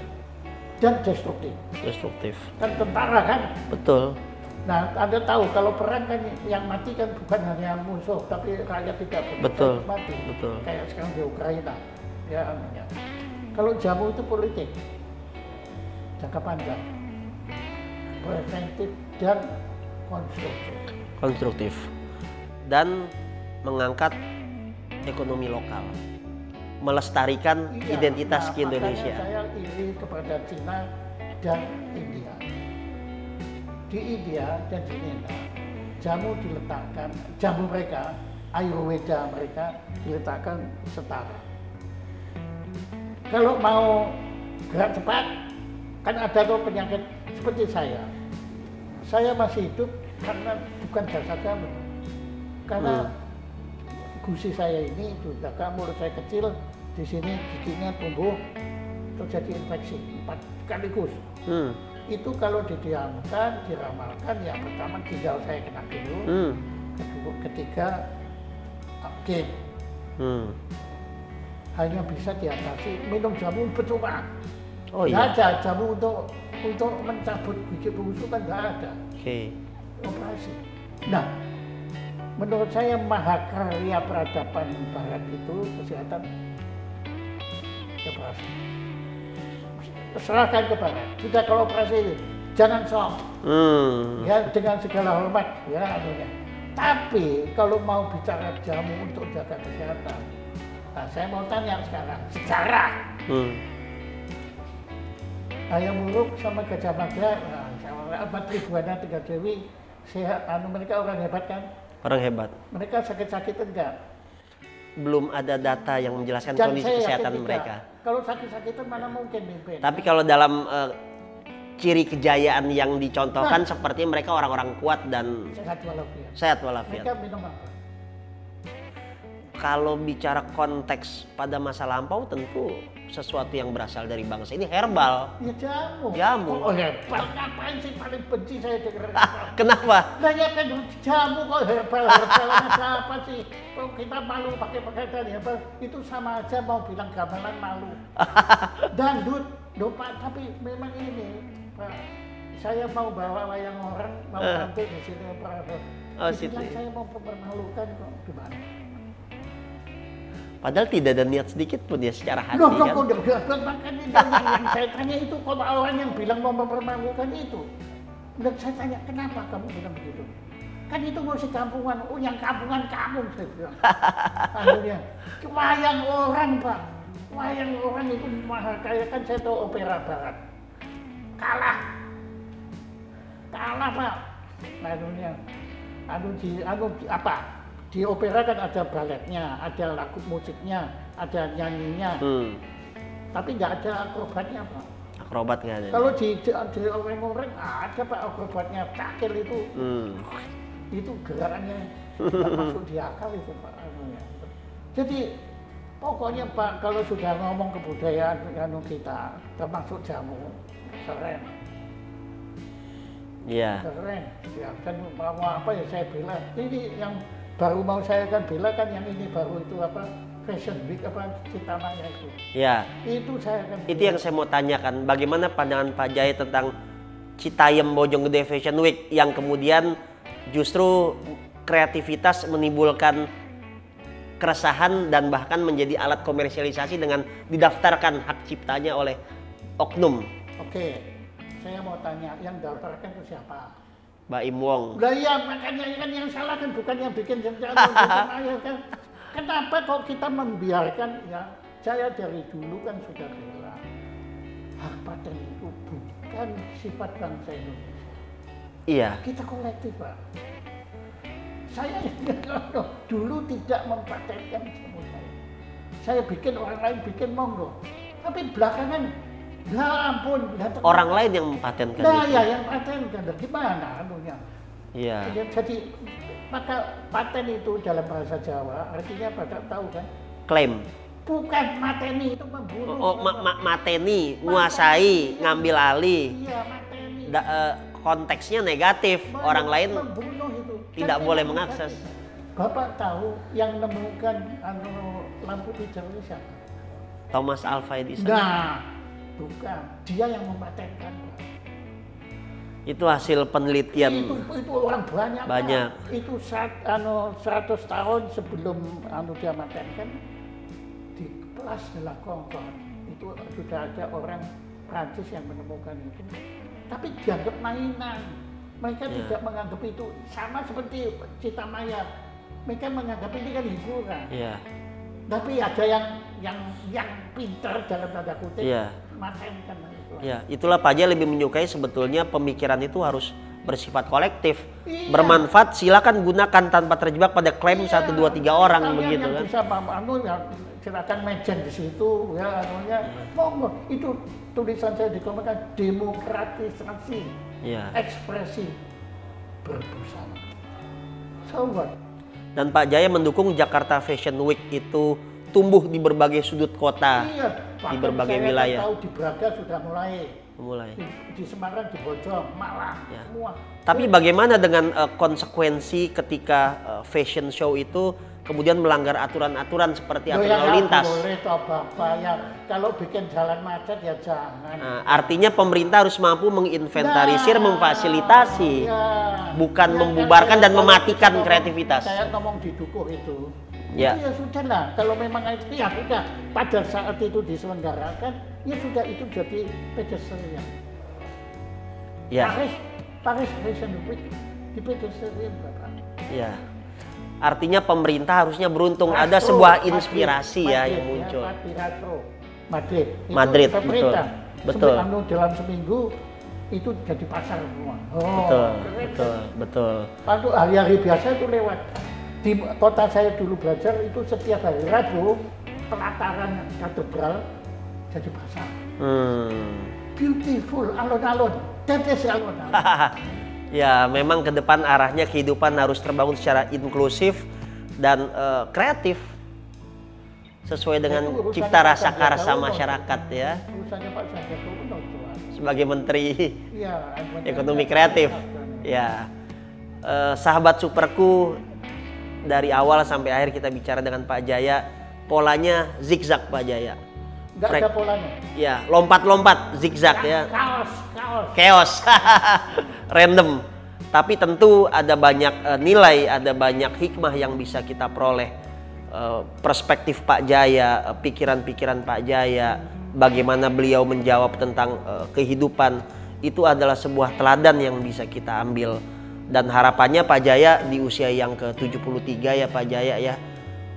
dan destruktif. Kan tentara kan? Betul. Nah, Anda tahu kalau perang kan yang mati kan bukan hanya musuh, tapi rakyat tidak mati. Betul. Kayak sekarang di Ukraina. Ya, kalau jamu itu politik, jangka panjang, preventif dan konstruktif, dan mengangkat ekonomi lokal, melestarikan identitas Indonesia. Saya iri kepada Cina dan India. Di India dan di India, jamu diletakkan, jamu mereka, Ayurveda mereka diletakkan setara. Kalau mau gerak cepat, kan ada tuh penyakit seperti saya. Saya masih hidup karena bukan jasa jamu. Karena gusi saya ini sudah mulut saya kecil, di sini giginya tumbuh, terjadi infeksi 4 sekaligus. Itu kalau didiamkan, diramalkan, ya pertama ginjal saya kena dulu, ketiga game. Hanya bisa diatasi minum jamu percuma. Nggak ada jamu untuk mencabut biji pengusukan, nggak ada. Operasi. Nah, menurut saya mahakarya peradaban barat itu kesehatan operasi. Serahkan ke barat. Kita kalau operasi jangan sok. Ya dengan segala hormat ya anunya. Tapi kalau mau bicara jamu untuk jaga kesehatan, nah, saya mau tanya sekarang sejarah. Ayam Wuruk sama Gajah Mada, abad ribuan Tiga Dewi, sehat, mereka orang hebat kan? Orang hebat. Mereka sakit-sakitan enggak? Belum ada data yang menjelaskan kondisi kesehatan mereka. Kalau sakit-sakitan mana mungkin mimpin? Tapi kalau dalam ciri kejayaan yang dicontohkan sepertinya mereka orang-orang kuat dan sehat walafiat. Sehat walafiat. Mereka minum apa? kalau bicara konteks pada masa lampau tentu sesuatu yang berasal dari bangsa ini herbal. Ya jamu. Jamu. Oh herbal, ngapain sih paling benci saya dengar herbal. Kenapa? Banyak kan jamu kok herbal, herbalnya apa sih? Kalau kita malu pakai pakaian herbal, itu sama aja mau bilang gamelan malu. Dangdut, Pak, tapi memang ini, Pak, saya mau bawa wayang orang, mau tampil di sini, Pak. Oh, situ. Saya mau mempermalukan kok, gimana? Padahal tidak ada niat sedikit pun ya secara hati Loh, kan. makanya yang saya tanya itu kalau orang yang bilang mau mempermalukan itu. Dan saya tanya, kenapa kamu bilang begitu? Kan itu musik kampungan, oh yang kampungan kamu, saya bilang. Akhirnya, wayang orang Pak, wayang orang itu mahal kaya, kan saya tahu opera barat. Kalah Pak. Akhirnya, di opera kan ada baletnya, ada lagu musiknya, ada nyanyinya, tapi nggak ada akrobatnya Pak. Akrobat nggak ada. Kalau di orang-orang ada Pak akrobatnya, cakil itu gerakannya nggak masuk di akal itu Pak. Jadi pokoknya Pak kalau sudah ngomong kebudayaan kita, termasuk jamu, keren. Iya. Keren, ya kan mau apa ya saya bilang. Ini yang baru mau saya kan bilang kan yang ini baru itu apa Fashion Week apa Citamaya itu. Iya. Itu saya kan. Itu yang saya mau tanyakan. Bagaimana pandangan Pak Jaya tentang Citayam Bojonggede Fashion Week yang kemudian justru kreativitas menimbulkan keresahan dan bahkan menjadi alat komersialisasi dengan didaftarkan hak ciptanya oleh oknum. Oke. Saya mau tanya, yang daftarkan itu siapa? Mbak Im Wong. Lah iya, makanya kan yang salah kan bukan yang bikin kan. Kenapa kok kita membiarkan ya? Saya dari dulu kan sudah bilang hak paten itu bukan sifat bangsa Indonesia. Iya. Kita kolektif Pak. Saya dulu tidak mempatenkan jamu saya. Saya bikin, orang lain bikin monggo. Tapi belakangan ya ampun, orang lain yang mempatenkan nah, itu. Ya yang patenkan, gimana anunya? Iya. Jadi maka paten itu dalam bahasa Jawa artinya pada tahu kan? Klaim. Bukan mateni itu membunuh. Mateni, nguasai, ngambil alih. Iya, mateni. Konteksnya negatif, orang lain membunuh itu. tidak Kan boleh mengakses. Bapak tahu yang menemukan lampu hijau itu siapa? Thomas Alva Edison. Nah, bukan, dia yang mempatenkan. Itu hasil penelitian. Itu orang banyak. Banyak. Pak. Itu 100 tahun sebelum dia patenkan di Place de la Concorde itu sudah ada orang Prancis yang menemukan itu. Tapi dianggap mainan. Mereka tidak menganggap itu sama seperti Citamaya. Mereka menganggap ini kan hiburan. Iya. Tapi ada yang pintar dalam tanda kutip. Iya. Matenkan itu. Ya, itulah Pak Jaya lebih menyukai sebetulnya pemikiran itu harus bersifat kolektif. Iya. Bermanfaat silakan gunakan tanpa terjebak pada klaim 1 2 3 orang begitu yang kan. Bisa ya silakan mention di situ ya monggo itu tulisan saya di komen kan demokratisasi. Iya. Ekspresi berbusana. So what? Dan Pak Jaya mendukung Jakarta Fashion Week itu tumbuh di berbagai sudut kota, iya, di berbagai saya wilayah. Tahu di Braga sudah mulai. Di Semarang, di Bojong, Malang, Ya. semua. Tapi bagaimana dengan konsekuensi ketika fashion show itu kemudian melanggar aturan-aturan seperti aturan lalu lintas? Boleh toh Bapak ya. Kalau bikin jalan macet ya jangan. Nah, artinya pemerintah harus mampu menginventarisir, memfasilitasi, bukan membubarkan dan mematikan kreativitas. Saya ngomong di Dukuh itu. Ya. Itu ya sudah lah. Kalau memang itu ya sudah. Pada saat itu diselenggarakan, ya sudah itu jadi pedestrian. Ya. Paris Fashion Week di pedestrian Bapak. Ya. Artinya pemerintah harusnya beruntung ada sebuah inspirasi Madrid, ya yang muncul. Madrid. Madrid, pemerintah. betul. Dalam seminggu itu jadi pasar semua. Betul. Waktu hari-hari biasa itu lewat. Di kota saya dulu belajar itu setiap hari Rabu pelataran katedral jadi pasar. Beautiful, alun-alun, tetes alun-alun. Ya, memang ke depan arahnya kehidupan harus terbangun secara inklusif dan kreatif. sesuai dengan Itu urusannya cipta Pak rasa Sandiaga karsa Uno. masyarakat ya, Urusannya Pak Sandiaga Uno itu. sebagai Menteri Iya, Ekonomi Kreatif. Ya, sahabat Superku, dari awal sampai akhir kita bicara dengan Pak Jaya, polanya zigzag Pak Jaya. Nggak ada polanya. Ya, lompat-lompat zigzag ya. Chaos. Chaos. Random. Tapi tentu ada banyak nilai, ada banyak hikmah yang bisa kita peroleh. Perspektif Pak Jaya, pikiran-pikiran Pak Jaya, bagaimana beliau menjawab tentang kehidupan, itu adalah sebuah teladan yang bisa kita ambil. Dan harapannya Pak Jaya di usia yang ke-73 ya Pak Jaya ya,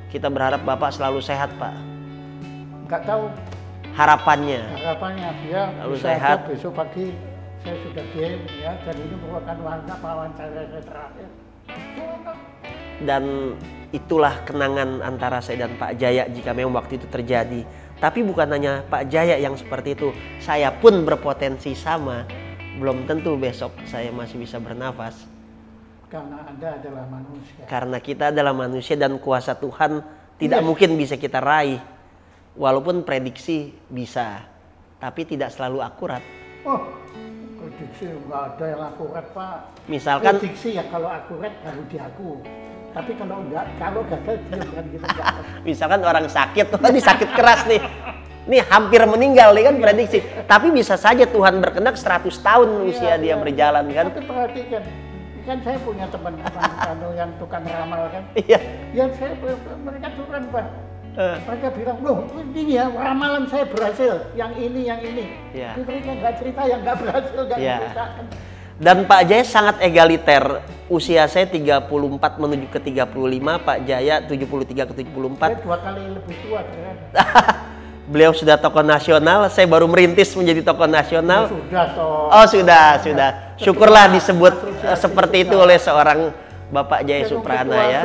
kita berharap Bapak selalu sehat Pak. Nggak tahu Harapannya dia lalu bisa aja sehat. besok pagi saya sudah game ya, dan ini merupakan wawancara saya terakhir. Dan itulah kenangan antara saya dan Pak Jaya jika memang waktu itu terjadi. Tapi bukan hanya Pak Jaya yang seperti itu, saya pun berpotensi sama. Belum tentu besok saya masih bisa bernafas. Karena Anda adalah manusia. Karena kita adalah manusia dan kuasa Tuhan tidak mungkin bisa kita raih. Walaupun prediksi bisa, tapi tidak selalu akurat. Oh, prediksi nggak ada yang akurat Pak. Misalkan prediksi ya kalau akurat baru diaku. Tapi kalau enggak, kalau gagal dia bukan gitu. misalkan orang sakit, ini sakit keras nih. Ini hampir meninggal nih kan prediksi. Tapi bisa saja Tuhan berkehendak 100 tahun usia dia berjalan kan. Tapi perhatikan, kan saya punya teman-teman yang tukang ramal kan. Iya. Yang mereka curang Pak. Mereka bilang, loh ini ya ramalan saya berhasil, yang ini. Iya. Tapi mereka nggak cerita yang nggak berhasil, nggak ceritakan. Dan Pak Jaya sangat egaliter. Usia saya 34 menuju ke 35, Pak Jaya 73 ke 74. Saya 2 kali lebih tua kan. Beliau sudah tokoh nasional, saya baru merintis menjadi tokoh nasional. Sudah toh. Oh sudah. Syukurlah disebut seperti itu oleh seorang Bapak Jaya Suprana ya.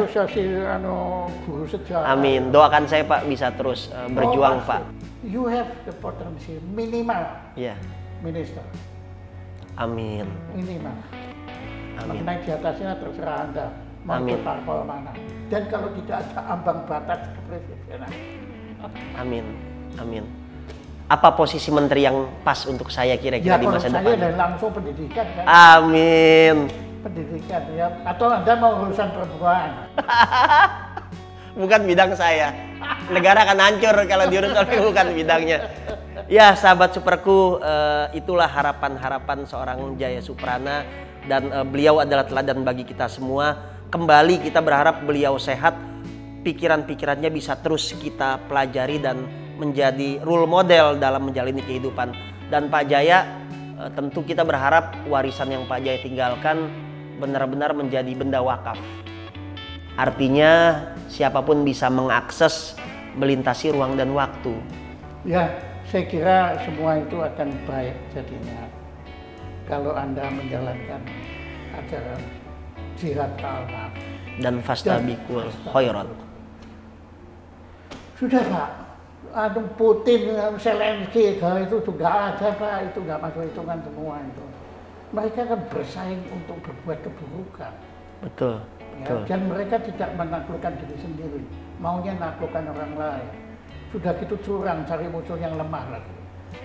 Guru sejarah. Amin. Doakan saya Pak bisa terus berjuang Pak. You have the potensi minimal. Ya. Minister. Amin. Minimal. Amin. Mengenai di atasnya terserah Anda. Mau ke parpol mana. Dan kalau tidak ada ambang batas kepresidenan. Amin. Apa posisi menteri yang pas untuk saya kira-kira di masa depan? Ya dan langsung pendidikan kan. Amin. Pendidikan ya. Atau Anda mau urusan perempuan? Bukan bidang saya. Negara akan hancur kalau diurus oleh bukan bidangnya. Ya sahabat Superku, itulah harapan-harapan seorang Jaya Suprana. Dan beliau adalah teladan bagi kita semua. Kembali kita berharap beliau sehat. Pikiran-pikirannya bisa terus kita pelajari dan menjadi role model dalam menjalani kehidupan. Dan Pak Jaya, tentu kita berharap warisan yang Pak Jaya tinggalkan benar-benar menjadi benda wakaf. Artinya siapapun bisa mengakses, melintasi ruang dan waktu. Ya, saya kira semua itu akan baik jadinya kalau Anda menjalankan ajaran jihad ta'al dan fastabikul khairat. Sudah Pak, Putin, Zelensky itu juga ada Pak, itu nggak masuk hitungan semua itu. Mereka kan bersaing untuk berbuat keburukan. Betul. Ya, dan mereka tidak menaklukkan diri sendiri, maunya naklukkan orang lain. Sudah gitu curang, cari musuh yang lemah lagi.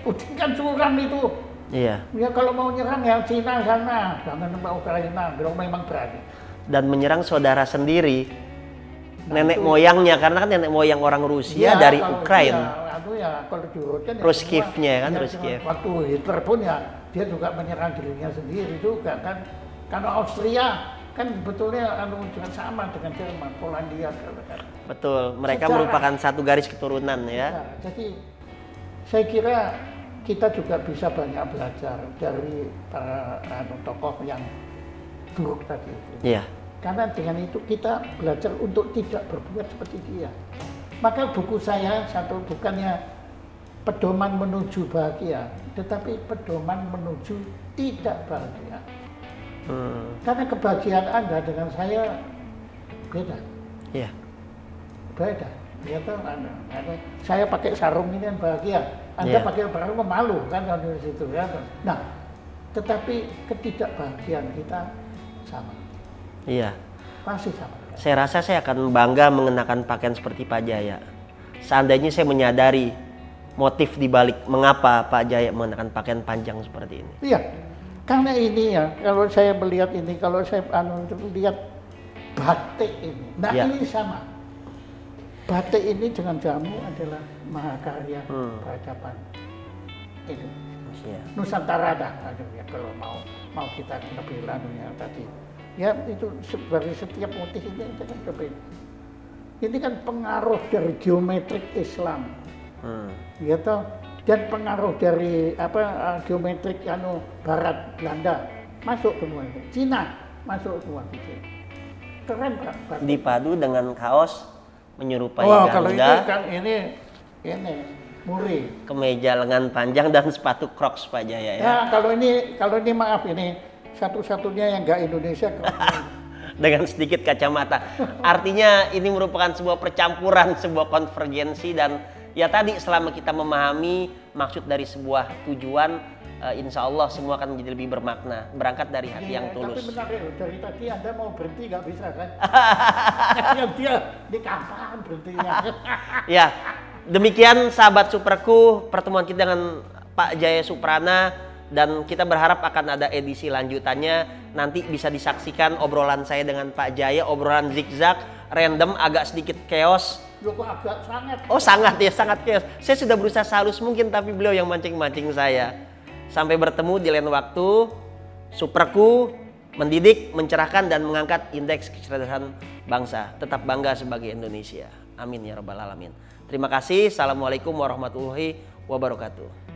Putin kan curang itu. Iya. Ya kalau mau nyerang ya Cina sana, jangan sampai Ukraina, kalau memang berani. Dan menyerang saudara sendiri, nenek moyangnya, karena kan nenek moyang orang Rusia Ya, dari kalau Ukraina. Kalau diurutkan ya Ruskivnya kan, ya, Ruskiv. waktu Hitler pun ya dia juga menyerang dirinya sendiri juga kan. Karena Austria kan sebetulnya juga sama dengan Jerman, Polandia kan. Betul, mereka Sejarah. merupakan satu garis keturunan ya. Ya, jadi saya kira kita juga bisa banyak belajar dari para tokoh yang buruk tadi itu. Iya. Karena dengan itu kita belajar untuk tidak berbuat seperti dia. Maka buku saya satu bukannya pedoman menuju bahagia, tetapi pedoman menuju tidak bahagia. Karena kebahagiaan Anda dengan saya beda. Iya. Beda. Ya tahu Anda. Saya pakai sarung ini kan bahagia. Anda pakai sarung malu kan di situ ya. Nah, tetapi ketidakbahagiaan kita sama. Iya. Pasti sama. Saya rasa saya akan bangga mengenakan pakaian seperti Pak Jaya. seandainya saya menyadari motif dibalik mengapa Pak Jaya mengenakan pakaian panjang seperti ini. Iya, karena ini ya, kalau saya melihat ini, kalau saya lihat batik ini, nah Ya. ini sama. Batik ini dengan jamu adalah mahakarya peradaban ini. Ya. Nusantara dah, aduh ya, kalau mau kita lebih lanunya tadi. Ya itu dari setiap motif ini kan berbeda. Ini kan pengaruh dari geometrik Islam, gitu. Dan pengaruh dari geometrik Barat Belanda masuk semua itu. Cina masuk semua di sini. Keren Pak. Dipadu dengan kaos menyerupai Kalau ini Garuda, kan ini muri. kemeja lengan panjang dan sepatu Crocs Pak Jaya ya. Ya kalau ini maaf ini satu-satunya yang nggak Indonesia. Dengan sedikit kacamata. Artinya ini merupakan sebuah percampuran, sebuah konvergensi, dan ya tadi selama kita memahami maksud dari sebuah tujuan, insya Allah semua akan menjadi lebih bermakna. Berangkat dari hati yang tulus. Tapi benar ya, dari tadi Anda mau berhenti nggak bisa kan? dia di kapan berhentinya? Ya, demikian sahabat Superku pertemuan kita dengan Pak Jaya Suprana, dan kita berharap akan ada edisi lanjutannya. Nanti bisa disaksikan obrolan saya dengan Pak Jaya, obrolan zigzag, random, agak sedikit chaos. Loh, kok agak sangat. Oh sangat ya, sangat chaos. Saya sudah berusaha sehalus mungkin, tapi beliau yang mancing-mancing saya. Sampai bertemu di lain waktu. Superku mendidik, mencerahkan, dan mengangkat indeks kecerdasan bangsa. Tetap bangga sebagai Indonesia. Amin ya rabbal alamin. Terima kasih. Assalamualaikum warahmatullahi wabarakatuh.